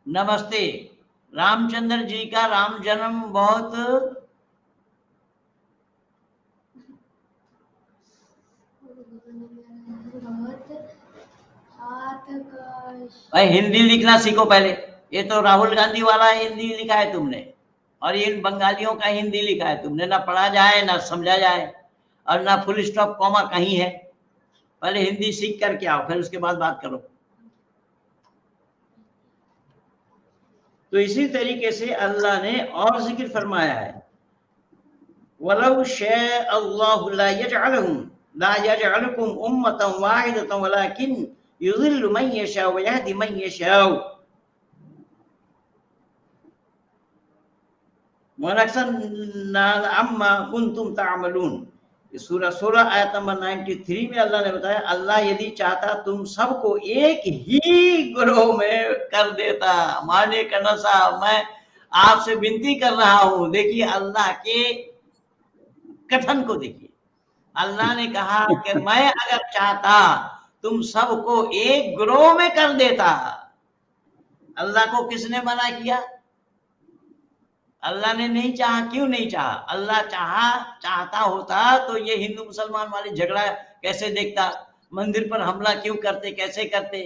नमस्ते, रामचंद्र जी का राम जन्म बहुत भाई हिंदी लिखना सीखो पहले। ये तो राहुल गांधी वाला हिंदी लिखा है तुमने, और ये बंगालियों का हिंदी लिखा है तुमने, ना पढ़ा जाए ना समझा जाए, और ना फुल स्टॉप कॉमा कहीं है। पहले हिंदी सीख करके आओ, फिर उसके बाद बात करो। तो इसी तरीके से अल्लाह ने और जिक्र फरमाया है, वलौ शाअ अल्लाहु ला यजअलकुम उम्मतन वाहिदतन वलाकिन युज़िल्लु मन यशाअ व यहदी मन यशाअ व नक्सन अम्मा कुंतुम तामलून। सूरह आयत नंबर 93 में अल्लाह ने बताया, अल्लाह यदि चाहता तुम सबको एक ही ग्रोह में कर देता। माने करना साहब, मैं आपसे विनती कर रहा हूं, देखिए अल्लाह के कथन को देखिए। अल्लाह ने कहा कि मैं अगर चाहता तुम सबको एक ग्रोह में कर देता। अल्लाह को किसने मना किया? अल्लाह ने नहीं चाहा। क्यों नहीं चाहा? अल्लाह चाहता होता तो ये हिंदू मुसलमान वाली झगड़ा कैसे देखता? मंदिर पर हमला क्यों करते, कैसे करते?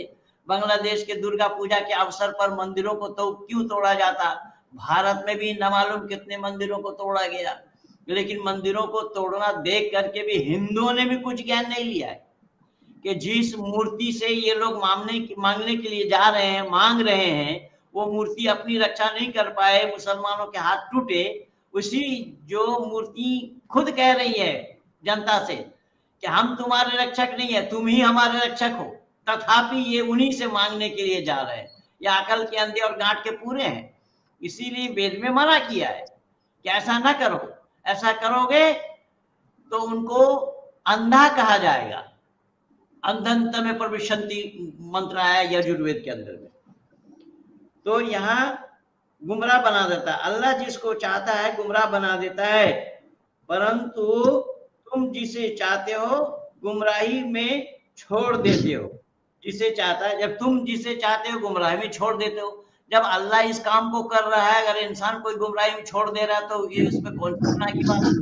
बांग्लादेश के दुर्गा पूजा के अवसर पर मंदिरों को तो क्यों तोड़ा जाता? भारत में भी न मालूम कितने मंदिरों को तोड़ा गया, लेकिन मंदिरों को तोड़ना देख करके भी हिंदुओं ने भी कुछ ज्ञान नहीं लिया है कि जिस मूर्ति से ये लोग मांगने के लिए जा रहे हैं, मांग रहे हैं, वो मूर्ति अपनी रक्षा नहीं कर पाए, मुसलमानों के हाथ टूटे। उसी जो मूर्ति खुद कह रही है जनता से कि हम तुम्हारे रक्षक नहीं है, तुम ही हमारे रक्षक हो, तथापि ये उन्हीं से मांगने के लिए जा रहे हैं। ये अकल के अंधे और गांठ के पूरे हैं। इसीलिए वेद में मना किया है कि ऐसा ना करो, ऐसा करोगे तो उनको अंधा कहा जाएगा। अंधंत में प्रविशंति मंत्र आया यजुर्वेद के अंदर में। तो यहाँ गुमराह बना देता है अल्लाह, जिसको चाहता है गुमराह बना देता है, परंतु तुम जिसे चाहते हो गुमराही में छोड़ देते हो। जिसे चाहता है, जब तुम जिसे चाहते हो गुमराही में छोड़ देते हो। जब अल्लाह इस काम को कर रहा है, अगर इंसान कोई गुमराही में छोड़ दे रहा है तो ये इसमें कौन सी गुनाह की बात है?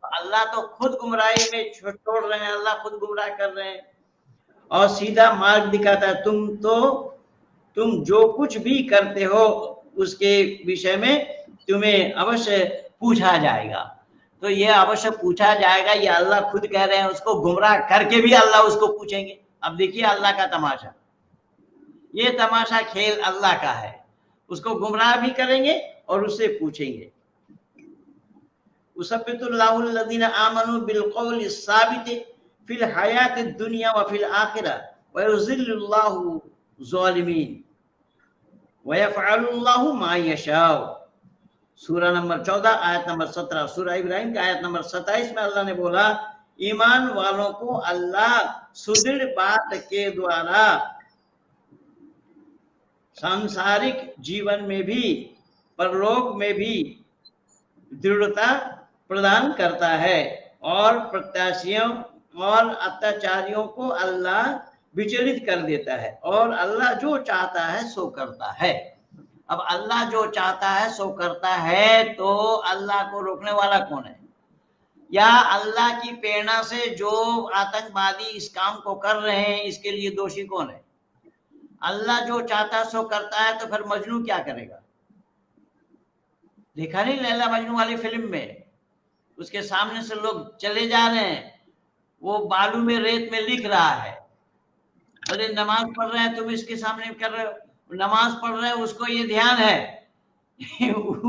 अल्लाह तो खुद गुमराही में छोड़ रहे हैं, अल्लाह खुद गुमराह कर रहे हैं और सीधा मार्ग दिखाता है। तुम जो कुछ भी करते हो उसके विषय में तुम्हें अवश्य पूछा जाएगा। तो ये अवश्य पूछा जाएगा, ये अल्लाह खुद कह रहे हैं। उसको गुमराह करके भी अल्लाह उसको पूछेंगे। अब देखिए अल्लाह का तमाशा, ये तमाशा खेल अल्लाह का है। उसको गुमराह भी करेंगे और उससे पूछेंगे। उसब्बितुल्लाहुल्लज़ीना आमनू बिलक़ौलि साबित फिल हयात दुनिया व फिल आखिरह व युज़िल्लुल्लाहु ज़ालिमीन व यफ़अलुल्लाहु मा यशाअ। सूरह नंबर 14 आयत नंबर 17। सूरह इब्राहिम का आयत नंबर 27 में अल्लाह ने बोला, ईमान वालों को अल्लाह सुदृढ़ बात के द्वारा सांसारिक जीवन में भी परलोक में भी दृढ़ता प्रदान करता है और प्रत्याशियों और अत्याचारियों को अल्लाह विचलित कर देता है और अल्लाह जो चाहता है सो करता है। अब अल्लाह जो चाहता है सो करता है, तो अल्लाह को रोकने वाला कौन है? या अल्लाह की प्रेरणा से जो आतंकवादी इस काम को कर रहे हैं, इसके लिए दोषी कौन है? अल्लाह जो चाहता है सो करता है, तो फिर मजनू क्या करेगा? देखा नहीं लैला मजनू वाली फिल्म में, उसके सामने से लोग चले जा रहे हैं, वो बालू में रेत में लिख रहा है, अरे नमाज पढ़ रहे हैं तुम इसके सामने कर रहे हो, नमाज पढ़ रहे हैं उसको ये ध्यान है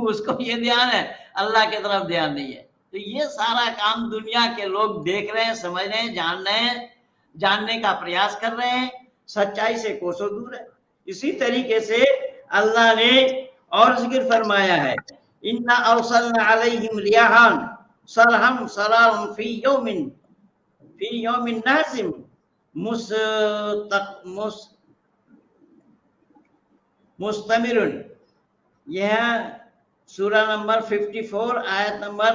उसको ये ध्यान है, अल्लाह की तरफ ध्यान नहीं है। तो ये सारा काम दुनिया के लोग देख रहे हैं, समझ रहे हैं, जान रहे हैं, जानने का प्रयास कर रहे हैं, सच्चाई से कोसों दूर है। इसी तरीके से अल्लाह ने और जिक्र फरमाया है, इन्ना अरसलना अलैहिम रियाहन सरहम सराम फी यौमिन नासिम मुस्तमिरुन। यह सूरा नंबर 54 आयत नंबर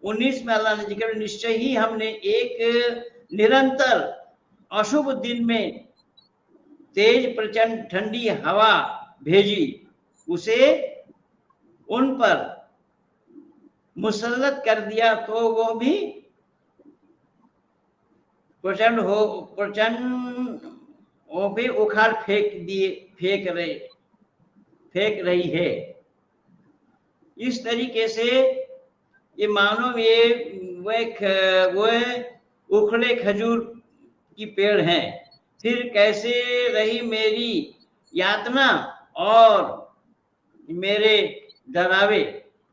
19 में अल्लाह ने जिक्र, निश्चय ही हमने एक निरंतर अशुभ दिन में तेज प्रचंड ठंडी हवा भेजी, उसे उन पर मुसल्लत कर दिया, तो वो भी प्रचंड वो भी उखाड़ फेंक रही है। इस तरीके से ये मानो वो उखड़े खजूर की पेड़ हैं। फिर कैसे रही मेरी यातना और मेरे डरावे,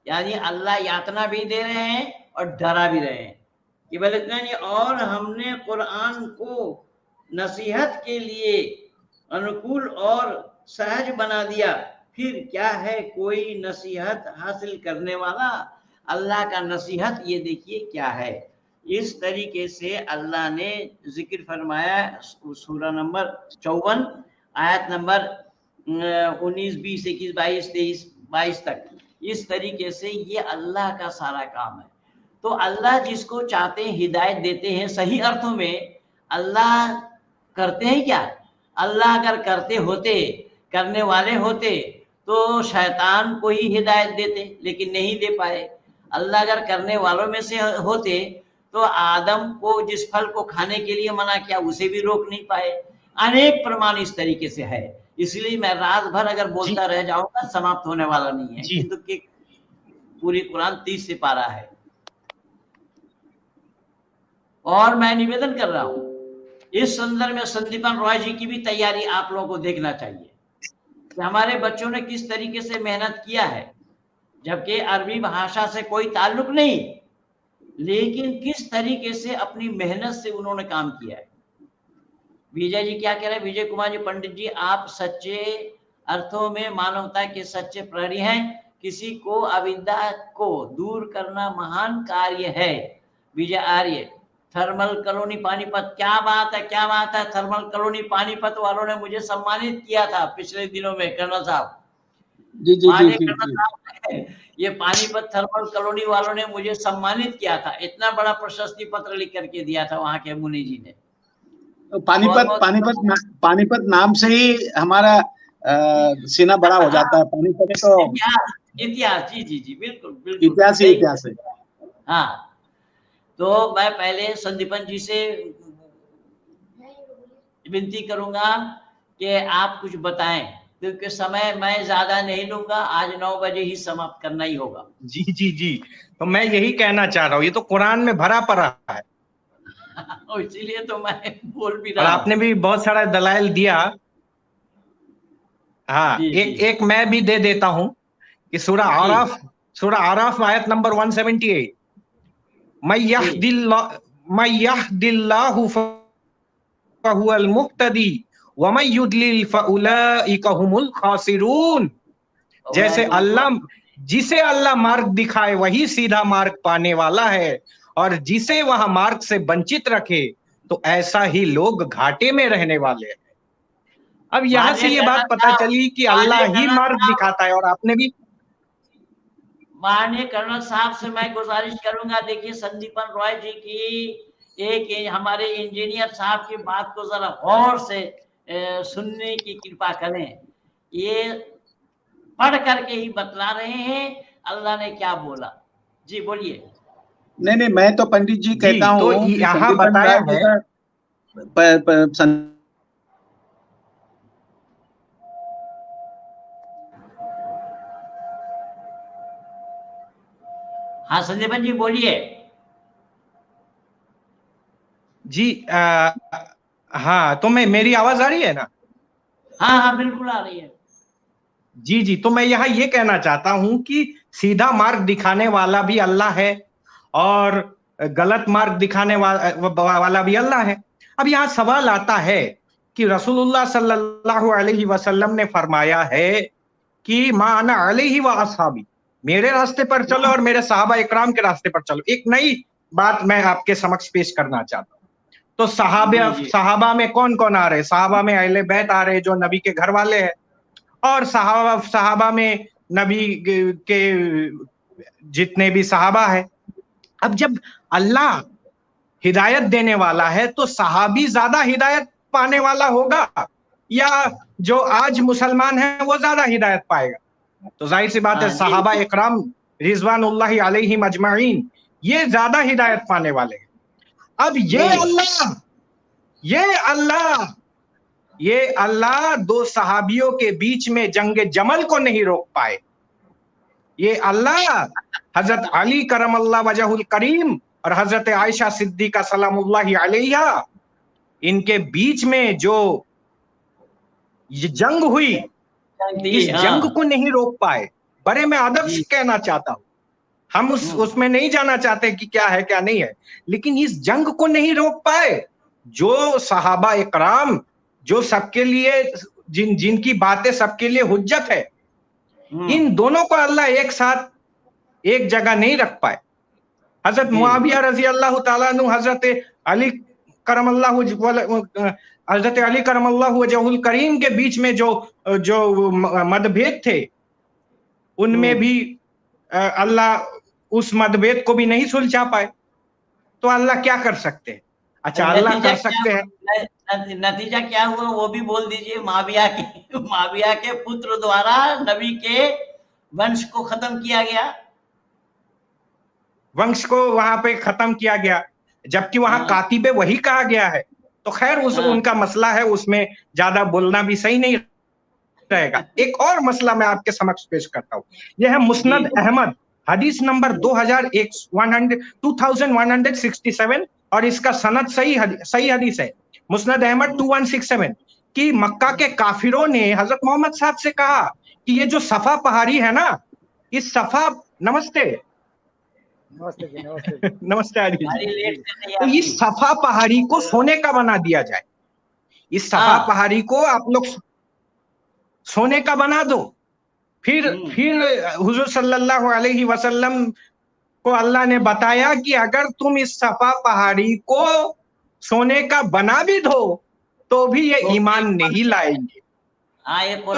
यानी अल्लाह यातना भी दे रहे हैं और डरा भी रहे हैं। केवल इतना नहीं, और हमने कुरान को नसीहत के लिए अनुकूल और सहज बना दिया, फिर क्या है कोई नसीहत हासिल करने वाला? अल्लाह का नसीहत ये देखिए क्या है। इस तरीके से अल्लाह ने जिक्र फरमाया सूरा नंबर 54 आयत नंबर 19, 20, 21, 22, 23, 22 तक। इस तरीके से ये अल्लाह का सारा काम है। तो अल्लाह जिसको चाहते हैं हिदायत देते हैं। सही अर्थों में अल्लाह करते हैं क्या? अल्लाह अगर करने वाले होते तो शैतान को ही हिदायत देते, लेकिन नहीं दे पाए। अल्लाह अगर करने वालों में से होते तो आदम को जिस फल को खाने के लिए मना किया उसे भी रोक नहीं पाए। अनेक प्रमाण इस तरीके से है, इसलिए मैं रात भर अगर बोलता रह जाऊंगा समाप्त होने वाला नहीं है। किंतु कि पूरी कुरान 30 से पारा है। और मैं निवेदन कर रहा हूं, इस संदर्भ में संदीपन रॉय जी की भी तैयारी आप लोगों को देखना चाहिए कि हमारे बच्चों ने किस तरीके से मेहनत किया है, जबकि अरबी भाषा से कोई ताल्लुक नहीं, लेकिन किस तरीके से अपनी मेहनत से उन्होंने काम किया है। विजय जी क्या कह रहे हैं? विजय कुमार जी, पंडित जी आप सच्चे अर्थों में मानवता के सच्चे प्रहरी हैं। किसी को अविद्या को दूर करना महान कार्य है। विजय आर्य, थर्मल कॉलोनी पानीपत, क्या बात है, क्या बात है। थर्मल कॉलोनी पानीपत वालों ने मुझे सम्मानित किया था पिछले दिनों में, कर्नल साहब। जी। ये पानीपत थर्मल कॉलोनी वालों ने मुझे सम्मानित किया था, इतना बड़ा प्रशस्ति पत्र लिख करके दिया था वहां के मुनि जी ने। पानीपत नाम से ही हमारा सीना बड़ा हो जाता है। पानीपत तो इतिहास। जी बिल्कुल इतिहास है। हाँ, तो मैं पहले संदीपन जी से विनती करूंगा कि आप कुछ बताएं, क्योंकि समय मैं ज्यादा नहीं लूंगा, आज 9 बजे ही समाप्त करना ही होगा। जी। तो मैं यही कहना चाह रहा हूँ, ये तो कुरान में भरा पड़ा है इसीलिए तो मैं बोल भी रहा हूँ। आपने भी बहुत सारा दलाइल दिया। हाँ, एक मैं भी दे देता हूँ कि सूरा आराफ आयत नंबर 178, मैं यहदिल्लाहु फहुवल मुहतदी व मैं युद्लिल फउलाइका हुमुल खासिरून। जैसे जिसे अल्लाह मार्ग दिखाए वही सीधा मार्ग पाने वाला है, और जिसे वह मार्ग से वंचित रखे तो ऐसा ही लोग घाटे में रहने वाले हैं। अब यहाँ से ये बात पता चली कि अल्लाह ही मार्ग दिखाता है। और आपने भी माननीय कर्नल साहब से मैं गुजारिश करूंगा, देखिए संदीपन रॉय जी की एक हमारे इंजीनियर साहब की बात को जरा गौर से सुनने की कृपा करें। ये पढ़ करके ही बतला रहे हैं अल्लाह ने क्या बोला। जी बोलिए। नहीं, मैं तो पंडित जी कहता तो हूँ कि यहाँ संदीपन बताया राय जी है। का हाँ संदीपन जी बोलिए। जी हाँ, तो मेरी आवाज आ रही है ना? हाँ हाँ बिल्कुल आ रही है। जी, तो मैं यहाँ ये कहना चाहता हूं कि सीधा मार्ग दिखाने वाला भी अल्लाह है और गलत मार्ग दिखाने वाला भी अल्लाह है। अब यहाँ सवाल आता है कि रसूलुल्लाह सल्लल्लाहु अलैहि वसल्लम ने फरमाया है कि मा अना अलैहि व अस्हाबी, मेरे रास्ते पर चलो और मेरे सहाबा इकराम के रास्ते पर चलो। एक नई बात मैं आपके समक्ष पेश करना चाहता हूँ। तो सहाबा में कौन कौन आ रहे? सहाबा में अहले बैत आ रहे जो नबी के घर वाले हैं, और सहाबा में नबी के जितने भी सहाबा है। अब जब अल्लाह हिदायत देने वाला है तो सहाबी ज्यादा हिदायत पाने वाला होगा या जो आज मुसलमान है वो ज्यादा हिदायत पाएगा? तो जाहिर सी बात है सहाबा इकराम रिजवानुल्लाहि अलैहिम अजमाइन ये ज्यादा हिदायत पाने वाले हैं। अब ये अल्लाह दो सहाबियों के बीच में जंग जमल को नहीं रोक पाए। ये अल्लाह हजरत अली करमल्लाह वजहुल करीम और हजरत आयशा सिद्दीका सलामुल्लाहि अलैहा इनके बीच में जो ये जंग हुई, इस जंग को नहीं रोक पाए। बड़े मैं अदब से कहना चाहता हूं, हम उसमें नहीं जाना चाहते कि क्या है क्या नहीं है, लेकिन इस जंग को नहीं रोक पाए। जो सहाबा इकराम जो सबके लिए जिनकी बातें सबके लिए हुज्जत है, इन दोनों को अल्लाह एक साथ एक जगह नहीं रख पाए। हजरत मुआविया रजी अल्लाह ताला अन्हु हजरत अली करमल्लाहु वजहुल करीम के बीच में जो मतभेद थे, उनमें भी अल्लाह उस मतभेद को भी नहीं सुलझा पाए। तो अल्लाह क्या कर सकते हैं? अच्छा, अल्लाह कर सकते हैं। नतीजा क्या हुआ वो भी बोल दीजिए। माविया के पुत्र द्वारा नबी के वंश को खत्म किया गया, वंश को वहां पे खत्म किया गया, जबकि वहां कातिबे वही कहा गया है। तो खैर उनका मसला है, उसमें ज्यादा बोलना भी सही नहीं रहेगा। एक और मसला मैं आपके समक्ष पेश करता हूं। यह है मुस्नद अहमद, हदीस नंबर 2167 और इसका सनद सही हदीस है। मुस्नद अहमद 2167 कि मक्का के काफिरों ने हजरत मोहम्मद साहब से कहा कि ये जो सफा पहाड़ी है ना, इस सफा नमस्ते आदि जी, तो इस सफा पहाड़ी को सोने का बना दिया जाए। इस सफा पहाड़ी को आप लोग सोने का बना दो। फिर हुजूर सल्लल्लाहु अलैहि वसल्लम को अल्लाह ने बताया कि अगर तुम इस सफा पहाड़ी को सोने का बना भी दो तो भी ये ईमान नहीं लाएंगे। तो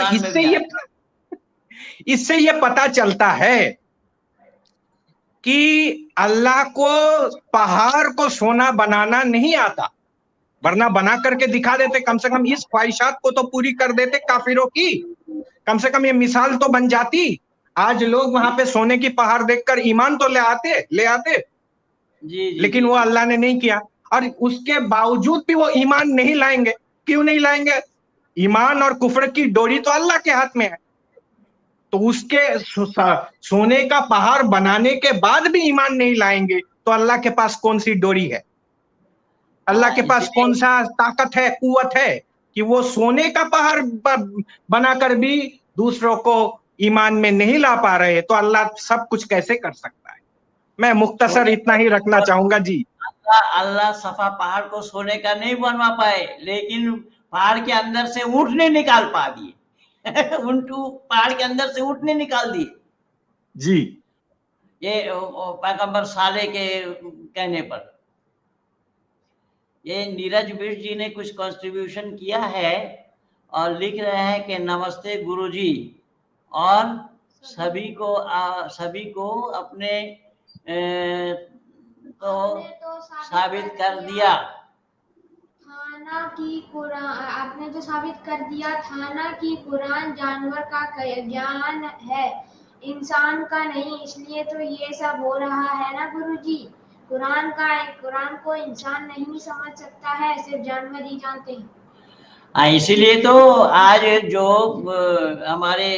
इससे ये पता चलता है कि अल्लाह को पहाड़ को सोना बनाना नहीं आता, वरना बना करके दिखा देते, कम से कम इस ख्वाहिशात को तो पूरी कर देते काफिरों की। कम से कम ये मिसाल तो बन जाती। आज लोग वहां पे सोने की पहाड़ देखकर ईमान तो ले आते लेकिन वो अल्लाह ने नहीं किया, और उसके बावजूद भी वो ईमान नहीं लाएंगे। क्यों नहीं लाएंगे? ईमान और कुफ्र की डोरी तो अल्लाह के हाथ में है। तो उसके सोने का पहाड़ बनाने के बाद भी ईमान नहीं लाएंगे तो अल्लाह के पास कौन सी डोरी है? अल्लाह के पास कौन सा ताकत है, कुव्वत है कि वो सोने का पहाड़ बनाकर भी दूसरों को ईमान में नहीं ला पा रहे? तो अल्लाह सब कुछ कैसे कर सकता है? मैं मुख्तसर इतना ही रखना चाहूंगा जी। अल्लाह सफा पहाड़ को सोने का नहीं बनवा पाए, लेकिन पहाड़ के अंदर से ऊँटने निकाल पा दिए। पहाड़ के अंदर से ऊँटने निकाल दिए जी, ये पैगंबर साले के कहने पर। ये नीरज बिष्ट जी ने कुछ कंट्रीब्यूशन किया है और लिख रहे हैं कि नमस्ते गुरुजी, और सभी को अपने तो साबित कर दिया। थाना की कुरान, आपने तो साबित कर दिया थाना की कुरान जानवर का ज्ञान है, इंसान का नहीं, इसलिए तो ये सब हो रहा है ना गुरुजी। कुरान को इंसान नहीं समझ सकता है, सिर्फ जानवर ही जानते हैं। इसीलिए तो आज जो हमारे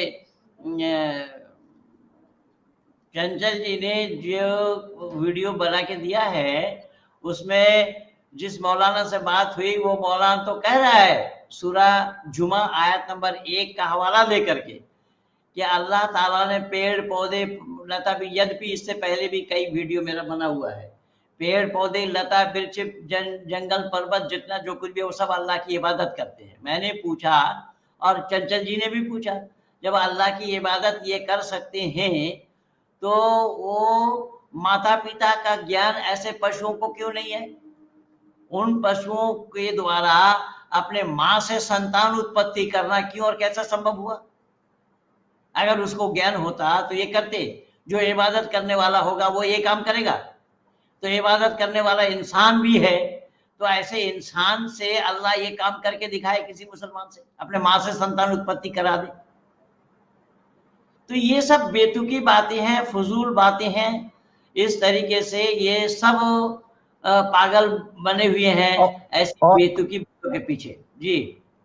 चंचल जी ने जो वीडियो बना के दिया है, उसमें जिस मौलाना से बात हुई वो मौलाना तो कह रहा है सूरा जुमा आयत नंबर 1 का हवाला लेकर के कि अल्लाह ताला ने पेड़ पौधे लता भी, यद्यपि इससे पहले भी कई वीडियो मेरा बना हुआ है, पेड़ पौधे लता वृक्ष जंगल पर्वत जितना जो कुछ भी वो सब अल्लाह की इबादत करते हैं। मैंने पूछा और चंचल जी ने भी पूछा, जब अल्लाह की इबादत ये कर सकते हैं तो वो माता पिता का ज्ञान ऐसे पशुओं को क्यों नहीं है? उन पशुओं के द्वारा अपने मां से संतान उत्पत्ति करना क्यों और कैसा संभव हुआ? अगर उसको ज्ञान होता तो ये करते। जो इबादत करने वाला होगा वो ये काम करेगा। तो इबादत करने वाला इंसान भी है, तो ऐसे इंसान से अल्लाह ये काम करके दिखाए किसी मुसलमान से, अपने मां से संतान उत्पत्ति करा दे। तो ये सब बेतुकी बातें हैं, फजूल बातें हैं। इस तरीके से ये सब पागल बने हुए हैं ऐसी बेतुकी बातों के पीछे। जी।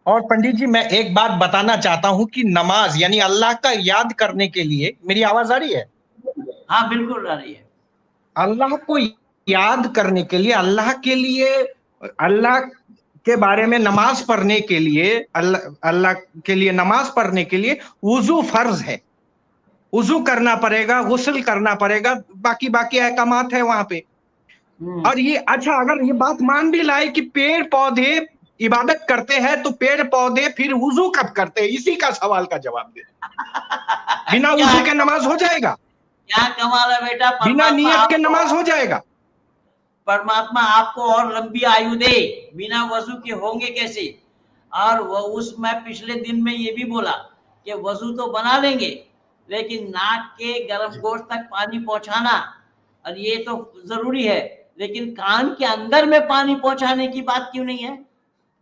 और पंडित जी, मैं एक बात बताना चाहता हूं कि नमाज यानी अल्लाह का याद करने के लिए, मेरी आवाज आ रही है? हाँ बिल्कुल आ रही है। अल्लाह को याद करने के लिए, अल्लाह के बारे में नमाज पढ़ने के लिए, अल्लाह के लिए नमाज पढ़ने के लिए वुजू फर्ज है। वुजू करना पड़ेगा, गुस्ल करना पड़ेगा, बाकी अहकामात है वहां पे। और ये अच्छा, अगर ये बात मान भी लाए कि पेड़ पौधे इबादत करते हैं, तो पेड़ पौधे फिर वुजू कब करते हैं? इसी का सवाल का जवाब दे। बिना वुजू के नमाज हो जाएगा? क्या कमाल है बेटा, बिना नियत के नमाज हो जाएगा? परमात्मा आपको और लंबी आयु दे, बिना वजू के होंगे कैसे? और वो मैं पिछले दिन में ये भी बोला कि वजू तो बना लेंगे, लेकिन नाक के गर्म गोश्त तक पानी पहुंचाना, और ये तो जरूरी है, लेकिन कान के अंदर में पानी पहुंचाने की बात क्यों नहीं है?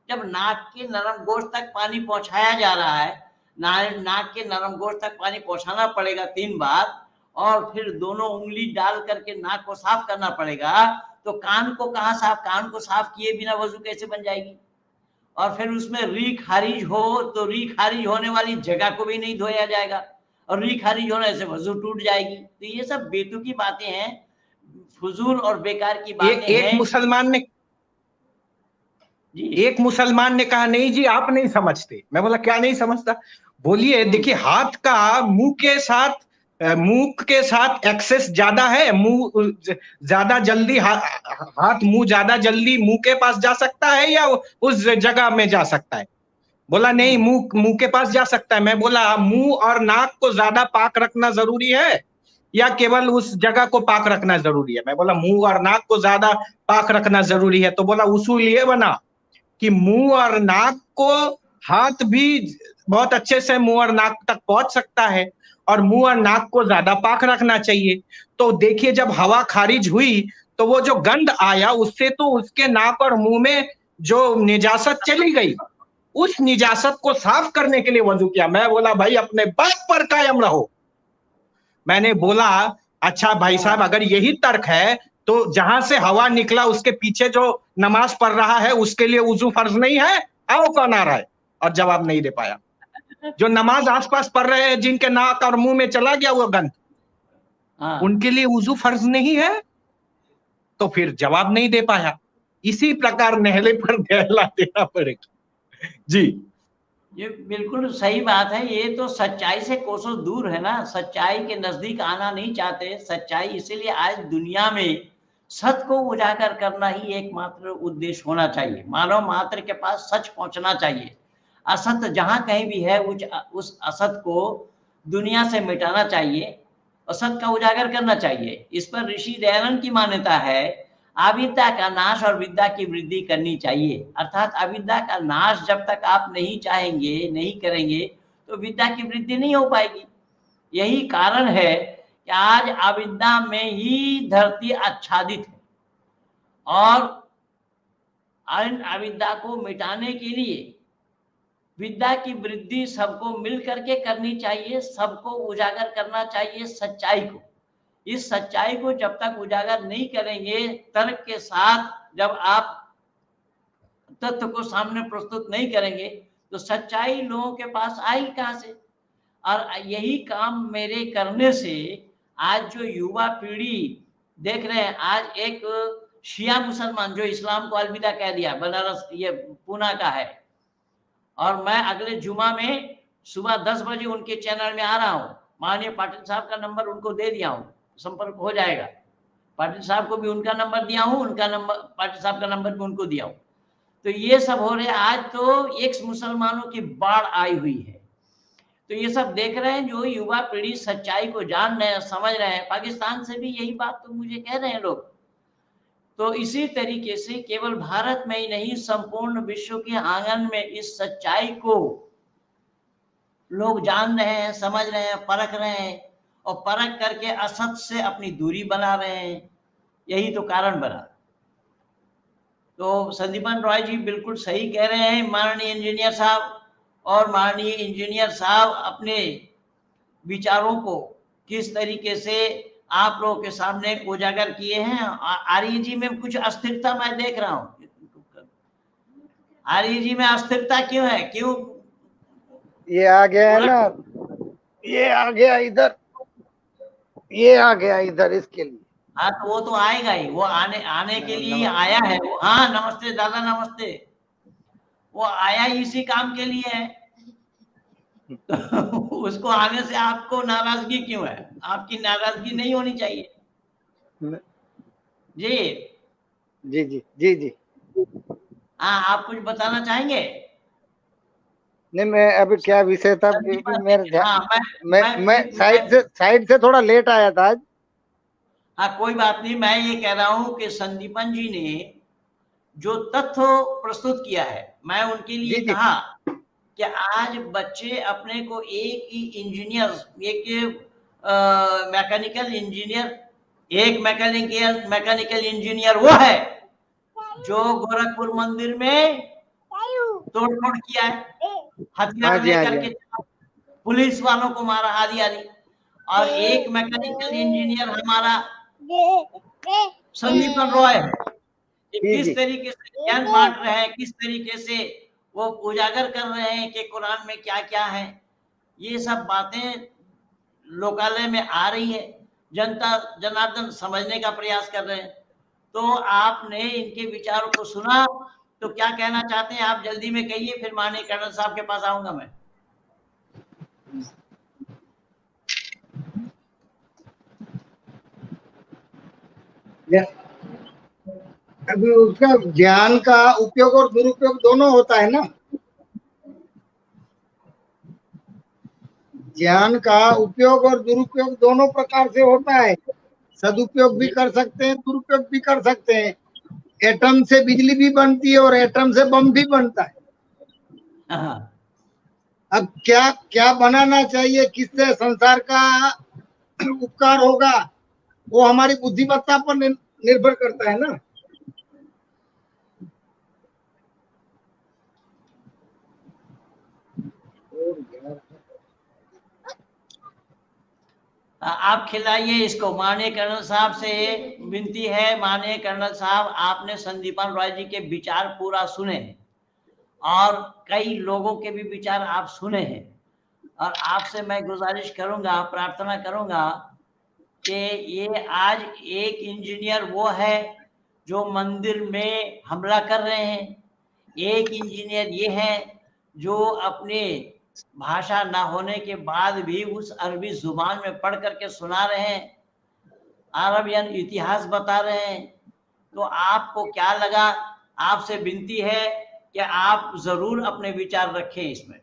जब नाक के नरम गोश्त तक पानी पहुंचाया जा रहा है, नाक के नरम गोश्त तक पानी पहुंचाना पड़ेगा 3 बार, और फिर दोनों उंगली डाल करके नाक को साफ करना पड़ेगा, तो कान को कहाँ साफ? कान को साफ किए बिना वजू कैसे बन जाएगी? और फिर उसमें री खारिज हो तो री खारिज होने वाली जगह को भी नहीं धोया जाएगा, और री खारिज होने से वजू टूट जाएगी। तो ये सब बेतुकी बातें हैं, फजूल और बेकार की बातें हैं। एक मुसलमान ने कहा, नहीं जी आप नहीं समझते। मैं बोला क्या नहीं समझता? बोलिए, देखिए हाथ का मुंह के साथ एक्सेस ज्यादा है, मुंह ज्यादा जल्दी हाथ मुंह ज्यादा जल्दी मुंह के पास जा सकता है या उस जगह में जा सकता है? बोला नहीं, मुंह के पास जा सकता है। मैं बोला मुंह और नाक को ज्यादा पाक रखना जरूरी है या केवल उस जगह को पाक रखना जरूरी है? मैं बोला मुंह और नाक को ज्यादा पाक रखना जरूरी है। तो बोला उसूल ये बना कि मुंह और नाक को, हाथ भी बहुत अच्छे से मुंह और नाक तक पहुंच सकता है, और मुंह और नाक को ज्यादा पाक रखना चाहिए। तो देखिए जब हवा खारिज हुई तो वो जो गंध आया, उससे तो उसके नाक और मुंह में जो निजासत चली गई, उस निजासत को साफ करने के लिए वजू किया। मैं बोला भाई अपने बात पर कायम रहो। मैंने बोला अच्छा भाई साहब, अगर यही तर्क है तो जहां से हवा निकला उसके पीछे जो नमाज पढ़ रहा है उसके लिए वुजू फर्ज नहीं है? आओ कौन आ रहा है? और जवाब नहीं दे पाया। जो नमाज आसपास पढ़ रहे हैं, जिनके नाक और मुंह में चला गया वो गंध, उनके लिए वुजू फर्ज नहीं है? तो फिर जवाब नहीं दे पाया। इसी प्रकार नहले पर नहला देना पड़ेगा। जी, ये बिल्कुल सही बात है। ये तो सच्चाई से कोसों दूर है ना, सच्चाई के नजदीक आना नहीं चाहते। सच्चाई इसीलिए आज दुनिया में सत्य को उजागर करना ही एकमात्र उद्देश्य होना चाहिए। मानव मात्र के पास सच पहुंचना चाहिए। असत्य जहां कहीं भी है उस असत्य को दुनिया से मिटाना चाहिए, असत्य का उजागर करना चाहिए। इस पर ऋषि दयानंद की मान्यता है, अविद्या का नाश और विद्या की वृद्धि करनी चाहिए। अर्थात अविद्या का नाश जब तक आप नहीं चाहेंगे, नहीं करेंगे, तो विद्या की वृद्धि नहीं हो पाएगी। यही कारण है कि आज अविद्या में ही धरती आच्छादित है, और अविद्या को मिटाने के लिए विद्या की वृद्धि सबको मिल करके करनी चाहिए, सबको उजागर करना चाहिए सच्चाई को। इस सच्चाई को जब तक उजागर नहीं करेंगे, तर्क के साथ जब आप तथ्य को सामने प्रस्तुत नहीं करेंगे, तो सच्चाई लोगों के पास आएगी कहां से? और यही काम मेरे करने से आज जो युवा पीढ़ी देख रहे हैं, आज एक शिया मुसलमान जो इस्लाम को अलविदा कह दिया, बनारस ये पूना का है, और मैं अगले जुमा में सुबह 10 बजे उनके चैनल में आ रहा हूँ। माननीय पाटिल साहब का नंबर उनको दे दिया हूँ, संपर्क हो जाएगा। पाटिल साहब को भी उनका नंबर दिया हूँ, उनका नंबर, पाटिल साहब का नंबर भी उनको दिया हूँ। तो ये सब हो रहे हैं। आज तो एक मुसलमानों की बाढ़ आई हुई है। तो ये सब देख रहे हैं, जो युवा पीढ़ी सच्चाई को जान रहे हैं, समझ रहे हैं। पाकिस्तान से भी यही बात तो मुझे कह रहे हैं लोग। तो इसी तरीके से केवल भारत में ही नहीं, संपूर्ण विश्व के आंगन में इस सच्चाई को लोग जान रहे हैं, समझ रहे हैं, परख रहे हैं, और परख करके असत से अपनी दूरी बना रहे हैं। यही तो कारण बना। तो संदीपान रॉय जी बिल्कुल सही कह रहे हैं, माननीय इंजीनियर साहब। और माननीय इंजीनियर साहब अपने विचारों को किस तरीके से आप लोगों के सामने उजागर किए हैं। आर्य जी में कुछ अस्थिरता मैं देख रहा हूँ। आर्य जी में अस्थिरता क्यों है? क्यों ये आ गया है ना, ये आ गया इधर, ये आ गया इधर, इसके लिए। हाँ, तो वो तो आएगा ही, वो आने के लिए आया है वो। हाँ, नमस्ते दादा, नमस्ते। वो आया ही इसी काम के लिए है। तो उसको आने से आपको नाराजगी क्यों है? आपकी नाराजगी नहीं होनी चाहिए। जी जी जी जी जी। हाँ, आप कुछ बताना चाहेंगे? नहीं, मैं अभी क्या विषय था, मेरे ध्यान, हाँ, मैं साइड से थोड़ा लेट आया था आज। हाँ, कोई बात नहीं। मैं ये कह रहा हूँ कि संदीपन जी ने जो तथ्य प्रस्तुत किया है, मैं उनके लिए कहा कि आज बच्चे अपने को एक ही इंजीनियर, एक मैकेनिकल इंजीनियर, एक मैकेनिकल इंजीनियर वो है जो गोरखपुर मंदिर में तोड़-फोड़ किया है, हथियार लेकर के पुलिस वालों को मारा आदि आदि। और एक मैकेनिकल इंजीनियर हमारा संदीपन रॉय है। किस तरीके से ज्ञान बांट रहे हैं, किस तरीके से वो उजागर कर रहे हैं कि कुरान में क्या क्या है। ये सब बातें लोकालय में आ रही है, जनता जनार्दन समझने का प्रयास कर रहे हैं। तो आपने इनके विचारों को सुना, तो क्या कहना चाहते हैं आप? जल्दी में कहिए, फिर माननीय कर्नल साहब के पास आऊंगा मैं। अभी उसका ज्ञान का उपयोग और दुरुपयोग दोनों होता है ना। ज्ञान का उपयोग और दुरुपयोग दोनों प्रकार से होता है। सदुपयोग भी कर सकते हैं, दुरुपयोग भी कर सकते हैं। एटम से बिजली भी बनती है और एटम से बम भी बनता है। अब क्या क्या बनाना चाहिए, किससे संसार का उपकार होगा, वो हमारी बुद्धिमत्ता पर निर्भर करता है ना। आप खिलाइए इसको। माननीय कर्नल साहब से विनती है, माननीय कर्नल साहब, आपने संदीपान रॉय जी के विचार पूरा सुने और कई लोगों के भी विचार आप सुने हैं, और आपसे मैं गुजारिश करूंगा, प्रार्थना करूंगा कि ये आज एक इंजीनियर वो है जो मंदिर में हमला कर रहे हैं, एक इंजीनियर ये है जो अपने भाषा ना होने के बाद भी उस अरबी जुबान में पढ़ करके सुना रहे हैं, अरबियन इतिहास बता रहे हैं। तो आपको क्या लगा? आपसे विनती है कि आप जरूर अपने विचार रखें इसमें।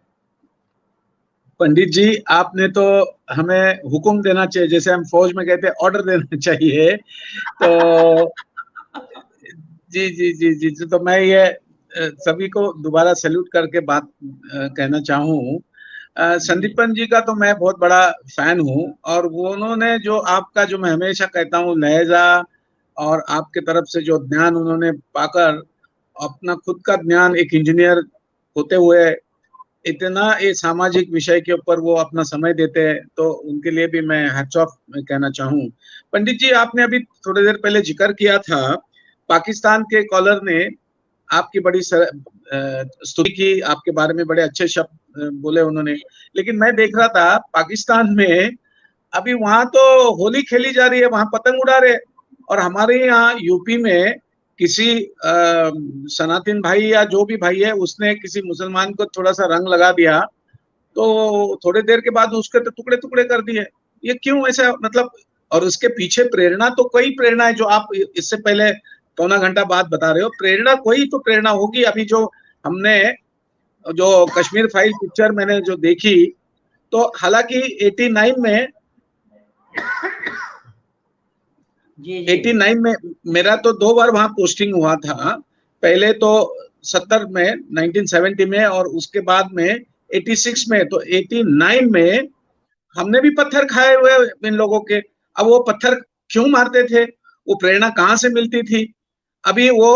पंडित जी, आपने तो हमें हुक्म देना चाहिए, जैसे हम फौज में कहते हैं ऑर्डर देना चाहिए। तो जी जी जी जी, तो मैं ये सभी को दोबारा सैल्यूट करके बात कहना चाहूँ। संदीपन जी का तो मैं बहुत बड़ा फैन हूँ, और वो उन्होंने जो आपका, जो मैं हमेशा कहता हूँ, लहजा और आपके तरफ से जो ज्ञान उन्होंने पाकर अपना खुद का ज्ञान, एक इंजीनियर होते हुए इतना ये सामाजिक विषय के ऊपर वो अपना समय देते हैं, तो उनके लिए भी मैं हैट्स ऑफ कहना चाहूँ। पंडित जी, आपने अभी थोड़ी देर पहले जिक्र किया था, पाकिस्तान के कॉलर ने आपकी बड़ी स्तुति की, आपके बारे में बड़े अच्छे शब्द बोले उन्होंने, लेकिन मैं देख रहा था पाकिस्तान में अभी वहां तो होली खेली जा रही है, वहां पतंग उड़ा रहे, और हमारे यहाँ यूपी में किसी सनातन भाई या जो भी भाई है, उसने किसी मुसलमान को थोड़ा सा रंग लगा दिया, तो थोड़ी देर के बाद उसके तो टुकड़े टुकड़े कर दिए। ये क्यों ऐसा, मतलब, और उसके पीछे प्रेरणा तो कोई प्रेरणा है जो आप इससे पहले पौना घंटा बाद बता रहे हो, प्रेरणा कोई तो प्रेरणा होगी। अभी जो हमने जो कश्मीर फाइल पिक्चर मैंने जो देखी, तो हालांकि 89 में 89 में मेरा तो 2 बार वहां पोस्टिंग हुआ था, पहले तो 70 में 1970 में, और उसके बाद में 86 में। तो 89 में हमने भी पत्थर खाए हुए इन लोगों के। अब वो पत्थर क्यों मारते थे, वो प्रेरणा कहाँ से मिलती थी? अभी वो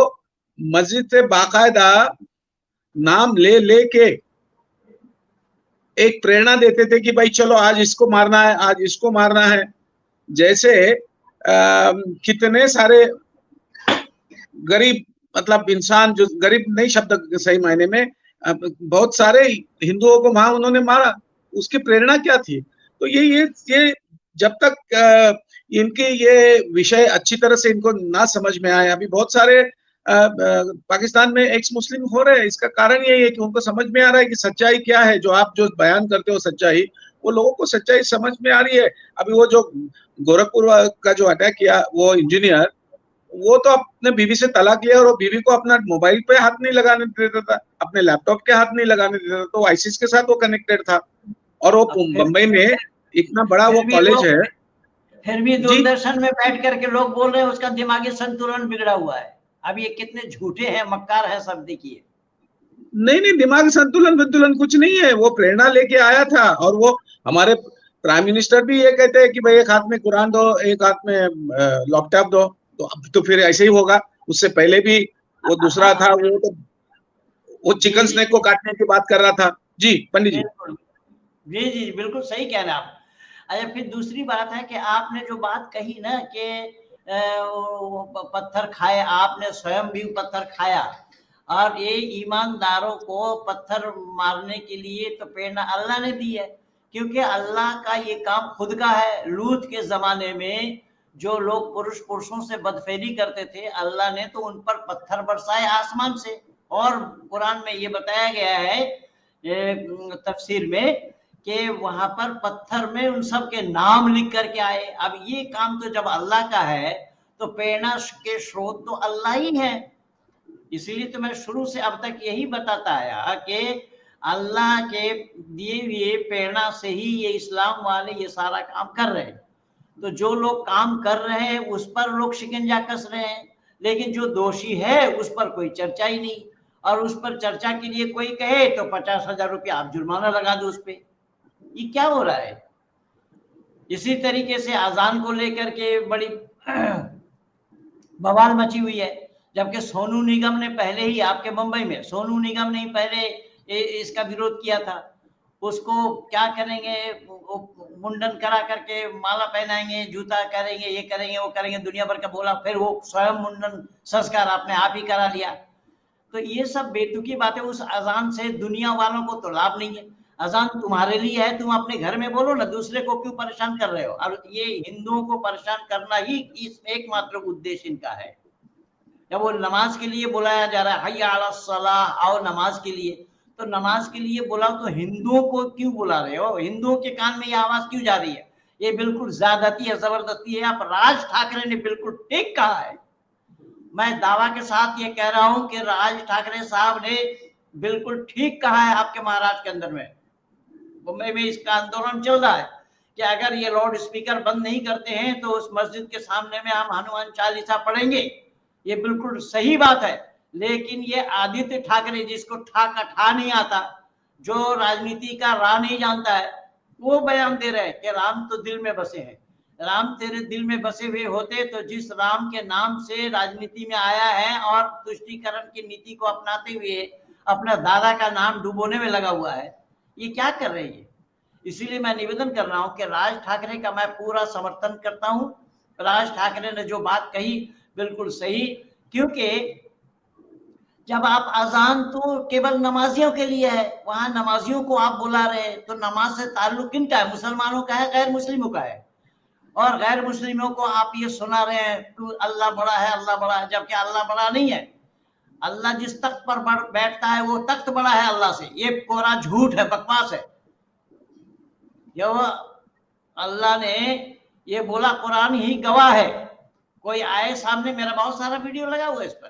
मस्जिद से बाकायदा नाम ले लेके एक प्रेरणा देते थे कि भाई चलो आज इसको मारना है, आज इसको मारना है। जैसे कितने सारे गरीब, मतलब इंसान, जो गरीब नहीं शब्द सही मायने में, बहुत सारे हिंदुओं को वहां उन्होंने मारा, उसकी प्रेरणा क्या थी? तो ये जब तक इनके ये विषय अच्छी तरह से इनको ना समझ में आए, अभी बहुत सारे पाकिस्तान में एक्स मुस्लिम हो रहे हैं, इसका कारण यही है कि उनको समझ में आ रहा है कि सच्चाई क्या है। जो आप जो बयान करते हो सच्चाई, वो लोगों को सच्चाई समझ में आ रही है। अभी वो जो गोरखपुर का जो अटैक किया वो इंजीनियर, वो तो अपने बीवी से तलाक लिया और वो बीवी को अपना मोबाइल पे हाथ नहीं लगाने देता था, अपने लैपटॉप के हाथ नहीं लगाने देता था, तो आईसिस के साथ वो कनेक्टेड था। और वो मुंबई में इतना बड़ा वो कॉलेज है, फिर भी दूरदर्शन में बैठ करके लोग बोल रहे हैं उसका दिमागी संतुलन बिगड़ा हुआ है। अब ये कितने झूठे हैं, मक्कार है सब, देखिए। नहीं, दिमाग संतुलन कुछ नहीं है, वो प्रेरणा लेके आया था। और वो हमारे प्राइम मिनिस्टर भी ये कहते हैं कि भाई एक हाथ में कुरान दो, एक हाथ में लैपटॉप दो, तो अब तो फिर ऐसे ही होगा। उससे पहले भी वो दूसरा था, वो चिकन स्नैक को काटने की बात कर रहा था। जी पंडित जी। जी बिल्कुल सही कह रहे हैं आप। अच्छा, फिर दूसरी बात है कि आपने जो बात कही ना कि पत्थर खाए, आपने स्वयं भी पत्थर खाया, और ये ईमानदारों को पत्थर मारने के लिए तो प्रेरणा अल्लाह ने दी है, क्योंकि अल्लाह का ये काम खुद का है। लूत के जमाने में जो लोग पुरुषों से बदफेली करते थे, अल्लाह ने तो उन पर पत्थर बरसाए आसमान से। और कुरान में ये बताया गया है तफसीर में कि वहां पर पत्थर में उन सब के नाम लिख करके आए। अब ये काम तो जब अल्लाह का है, तो प्रेरणा के स्रोत तो अल्लाह ही है। इसीलिए तो मैं शुरू से अब तक यही बताता आया कि अल्लाह के दिए हुए प्रेरणा से ही ये इस्लाम वाले ये सारा काम कर रहे हैं। तो जो लोग काम कर रहे हैं उस पर लोग शिकंजा कस रहे हैं, लेकिन जो दोषी है उस पर कोई चर्चा ही नहीं। और उस पर चर्चा के लिए कोई कहे तो 50,000 रुपया आप जुर्माना लगा दो उस पर। ये क्या हो रहा है? इसी तरीके से अजान को लेकर के बड़ी बवाल मची हुई है, जबकि सोनू निगम ने पहले ही, आपके मुंबई में सोनू निगम ने पहले इसका विरोध किया था। उसको क्या करेंगे, मुंडन करा करके माला पहनाएंगे, जूता करेंगे, ये करेंगे, वो करेंगे, दुनिया भर का बोला। फिर वो स्वयं मुंडन संस्कार आपने आप ही करा लिया। तो ये सब बेतुकी बातें। उस अजान से दुनिया वालों को तो लाभ नहीं है। अजान तुम्हारे लिए है, तुम अपने घर में बोलो ना, दूसरे को क्यों परेशान कर रहे हो? और ये हिंदुओं को परेशान करना ही इस एकमात्र उद्देश्य इनका है। जब वो नमाज के लिए बुलाया जा रहा है, हय्या अला सलाह, आओ नमाज के लिए, तो नमाज के लिए बुलाओ, तो हिंदुओं को क्यों बुला रहे हो? हिंदुओं के कान में ये आवाज क्यों जा रही है? ये बिल्कुल ज्यादती है, जबरदस्ती है। आप राज ठाकरे ने बिल्कुल ठीक कहा है। मैं दावा के साथ ये कह रहा हूं कि राज ठाकरे साहब ने बिल्कुल ठीक कहा है। आपके महाराष्ट्र के अंदर में, मुंबई में इसका आंदोलन चल रहा है कि अगर ये लाउड स्पीकर बंद नहीं करते हैं तो उस मस्जिद के सामने में हम हनुमान चालीसा पढ़ेंगे। ये बिल्कुल सही बात है। लेकिन ये आदित्य ठाकरे, जिसको ठा नहीं आता, जो राजनीति का राह नहीं जानता है वो बयान दे रहे हैं कि राम तो दिल में बसे हैं। राम तेरे दिल में बसे हुए होते तो जिस राम के नाम से राजनीति में आया है और तुष्टीकरण की नीति को अपनाते हुए अपना दादा का नाम डुबोने में लगा हुआ है, ये क्या कर रहे हैं? इसीलिए मैं निवेदन कर रहा हूं कि राज ठाकरे का मैं पूरा समर्थन करता हूं। राज ठाकरे ने जो बात कही बिल्कुल सही, क्योंकि जब आप अजान तो केवल नमाजियों के लिए है, वहां नमाजियों को आप बुला रहे हैं, तो नमाज से ताल्लुक किनका है? मुसलमानों का है, गैर मुस्लिमों का है। और गैर मुस्लिमों को आप ये सुना रहे हैं तू अल्लाह बड़ा है, अल्लाह बड़ा है, जबकि अल्लाह बड़ा नहीं है। अल्लाह जिस तख्त पर बैठता है वो तख्त बड़ा है अल्लाह से। ये कोरा झूठ है, बकवास है। जब अल्लाह ने ये बोला, कुरान ही गवाह है। कोई आए सामने, मेरा बहुत सारा वीडियो लगा हुआ है इस पर,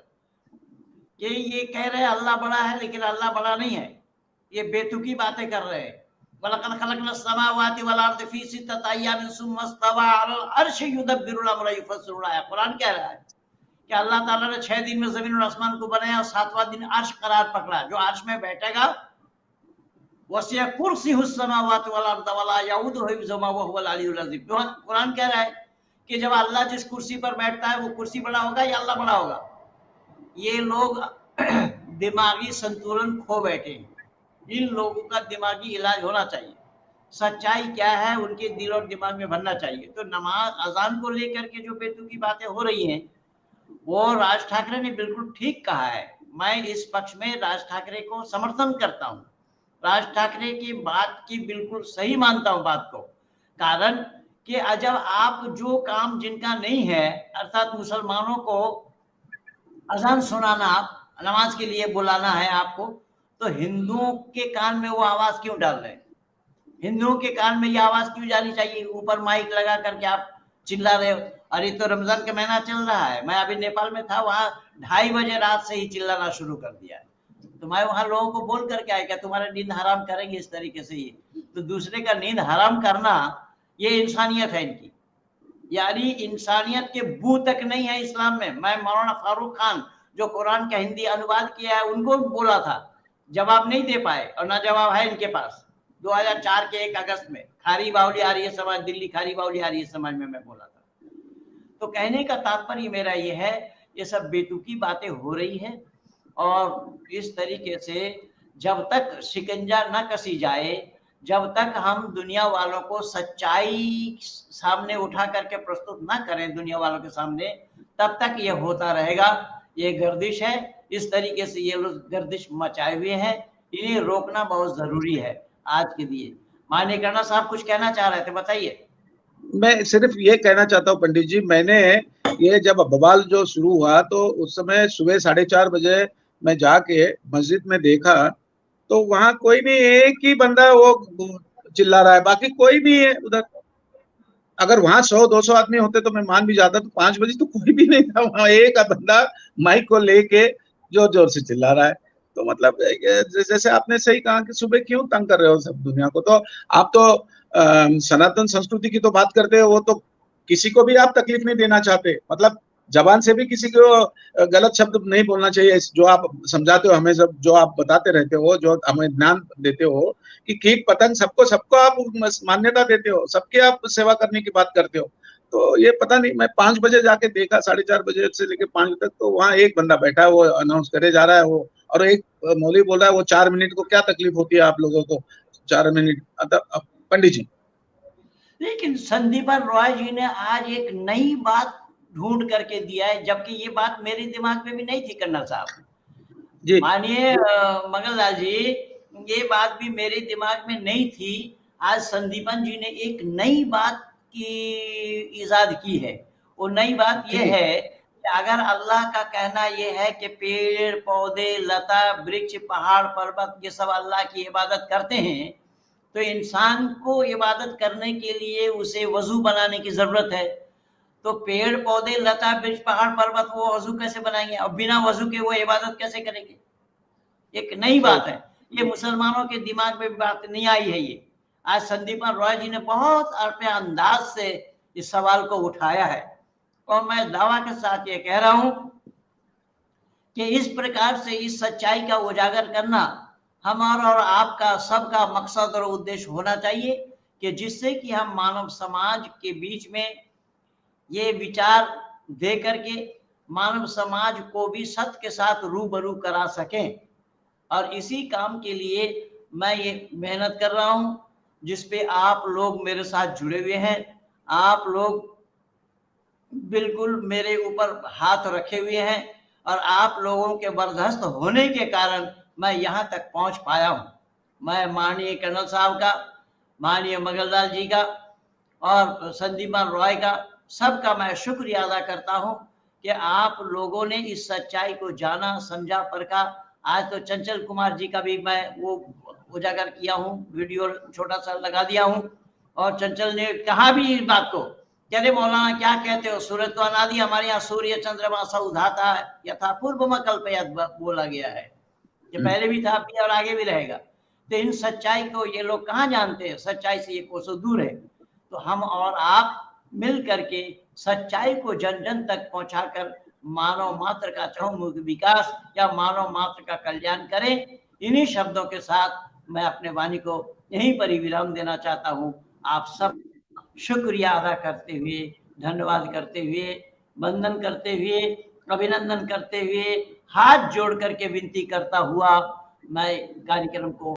कि ये कह रहे हैं अल्लाह बड़ा है लेकिन अल्लाह बड़ा नहीं है। ये बेतुकी बातें कर रहे हैं। वलक़द ख़लक़नस समावाति वल अर्ज़ फ़ी सित्तति अय्यामिन सुम्मा इस्तवा अलल अर्श युदब्बिरुल अम्र युफ़स्सिरुल आयात। कुरान कह रहा है कि अल्लाह ताला ने 6 दिन में जमीन और आसमान को बनाया और 7वां दिन अर्श करार पकड़ा। जो अर्श में बैठेगा वसिअ कुर्सियुस समावाति वल अर्ज़ वला यऊदुहु हिफ़्ज़ुहुमा व हुवल अलियुल अज़ीम। कुरान कह रहा है कि जब अल्लाह जिस कुर्सी पर बैठता है वो कुर्सी बड़ा होगा या अल्लाह बड़ा होगा? ये लोग दिमागी संतुलन खो बैठे हैं। इन लोगों का दिमागी इलाज होना चाहिए। सच्चाई क्या है उनके दिल और दिमाग में भरना चाहिए। तो नमाज अजान को लेकर के जो बेतुकी बातें हो रही हैं वो राज ठाकरे ने बिल्कुल ठीक कहा है। मैं इस पक्ष में राज ठाकरे को समर्थन करता हूँ। राज ठाकरे की बात की बिल्कुल सही मानता हूँ बात को। कारण कि जब आप जो काम जिनका नहीं है, अर्थात मुसलमानों को अजान सुनाना, नमाज के लिए बुलाना है आपको, तो हिंदुओं के कान में वो आवाज क्यों डाल रहे हैं? हिंदुओं के कान में ये आवाज क्यों जानी चाहिए? ऊपर माइक लगा करके आप चिल्ला रहे हो। अरे तो रमजान का महीना चल रहा है, मैं अभी नेपाल में था, वहां 2:30 बजे रात से ही चिल्लाना शुरू कर दिया है। तो मैं वहां लोगों को बोल करके आया क्या तुम्हारा नींद हराम करेंगे इस तरीके से? ये तो दूसरे का नींद हराम करना ये इंसानियत है इनकी, यानी इंसानियत के बू तक नहीं है इस्लाम में। मैं मौलाना फारूक खान जो कुरान का हिंदी अनुवाद किया है उनको बोला था, जवाब नहीं दे पाए और ना जवाब है इनके पास। 2004 के 1 अगस्त में खारी बावली आर्य समाज, दिल्ली खारी बावली आर्य समाज में मैं बोला था। तो कहने का तात्पर्य मेरा ये है, ये सब बेतुकी बातें हो रही है और इस तरीके से जब तक शिकंजा न कसी जाए, जब तक हम दुनिया वालों को सच्चाई सामने उठा करके प्रस्तुत ना करें दुनिया वालों के सामने, तब तक ये होता रहेगा। ये गर्दिश है, इस तरीके से ये लोग गर्दिश मचाए हुए हैं, इन्हें रोकना बहुत जरूरी है आज के लिए। मान्य करना साहब कुछ कहना चाह रहे थे, बताइए। मैं सिर्फ ये कहना चाहता हूँ पंडित जी, मैंने ये जब बवाल जो शुरू हुआ तो उस समय सुबह 4:30 बजे मैं जाके मस्जिद में देखा तो वहां कोई नहीं, एक ही बंदा वो चिल्ला रहा है, बाकी कोई नहीं है उधर। अगर वहां 100-200 आदमी होते तो मैं मान भी जाता, तो 5 बजे तो कोई भी नहीं था वहां। एक बंदा माइक को लेके जोर जोर से चिल्ला रहा है। तो मतलब जैसे आपने सही कहा कि सुबह क्यों तंग कर रहे हो सब दुनिया को। तो आप तो सनातन संस्कृति की तो बात करते हो, वो तो किसी को भी आप तकलीफ नहीं देना चाहते। मतलब जबान से भी किसी को गलत शब्द नहीं बोलना चाहिए। जो आप समझाते हो हमें, सब जो आप बताते रहते हो, जो हमें ज्ञान देते हो कि कीट पतंग सबको आप मान्यता देते हो, सबके आप सेवा करने की बात करते हो। तो ये पता नहीं, मैं 5 बजे जाके देखा, 4:30 बजे से लेकर 5 बजे तक, तो वहाँ एक बंदा बैठा है, वो अनाउंस करे जा रहा है वो, और एक मौलवी बोल रहा है वो 4 मिनट को क्या तकलीफ होती है आप लोगों को, 4 मिनट। पंडित जी, लेकिन संदीपन रॉय जी ने आज एक नई बात ढूंढ करके दिया है, जबकि ये बात मेरे दिमाग में भी नहीं थी कर्नल साहब। मानिए मंगललाल जी, ये बात भी मेरे दिमाग में नहीं थी। आज संदीपन जी ने एक नई बात की इजाद की है। वो नई बात ये है कि अगर अल्लाह का कहना ये है कि पेड़ पौधे लता वृक्ष पहाड़ पर्वत ये सब अल्लाह की इबादत करते हैं, तो इंसान को इबादत करने के लिए उसे वजू बनाने की जरूरत है। तो पेड़ पौधे लता वृक्ष पहाड़ पर्वत वो वजू कैसे बनाएंगे? और बिना वजू के वो इबादत कैसे करेंगे? एक नई बात है, ये मुसलमानों के दिमाग में बात नहीं आई है। ये आज संदीपन रॉय जी ने बहुत अरपे अंदाज से इस सवाल को उठाया है और मैं दावा के साथ ये कह रहा हूं कि इस प्रकार से इस सच्चाई का उजागर करना हमारा और आपका सबका मकसद और उद्देश्य होना चाहिए कि जिससे कि हम मानव समाज के बीच में ये विचार दे करके मानव समाज को भी सत्य के साथ रूबरू करा सकें। और इसी काम के लिए मैं ये मेहनत कर रहा हूं, जिसपे आप लोग मेरे साथ जुड़े हुए हैं। आप लोग बिल्कुल मेरे ऊपर हाथ रखे हुए हैं और आप लोगों के बर्दाश्त होने के कारण मैं यहाँ तक पहुँच पाया हूँ। मैं माननीय कर्नल साहब का, माननीय मंगलदास जी का और संदीपान रॉय का, सबका मैं शुक्रिया अदा करता हूँ कि आप लोगों ने इस सच्चाई को जाना, समझा, परखा। आज तो चंचल कुमार जी का भी मैं वो उजागर किया हूँ, वीडियो छोटा सा लगा दिया हूँ, और चंचल ने कहा भी इस बात को, कहते मौलाना क्या कहते हो, सूरज तो अनादि, हमारे यहाँ सूर्य चंद्रमा सा उधाता है, यथा पूर्व में कल्पयत बोला गया है, ये पहले भी था और आगे भी रहेगा। तो इन सच्चाई को ये लोग कहाँ जानते हैं, सच्चाई से ये कोसों दूर है। तो हम और आप मिल करके सच्चाई को जन जन तक पहुंचाकर मानव मात्र का चहुमुखी विकास या मानव मात्र का कल्याण करें। इन्हीं शब्दों के साथ मैं अपने वाणी को यहीं पर ही विराम देना चाहता हूँ। आप सब शुक्रिया अदा करते हुए, धन्यवाद करते हुए, वंदन करते हुए, अभिनंदन करते हुए, हाथ जोड़ करके विनती करता हुआ मैं कार्यक्रम को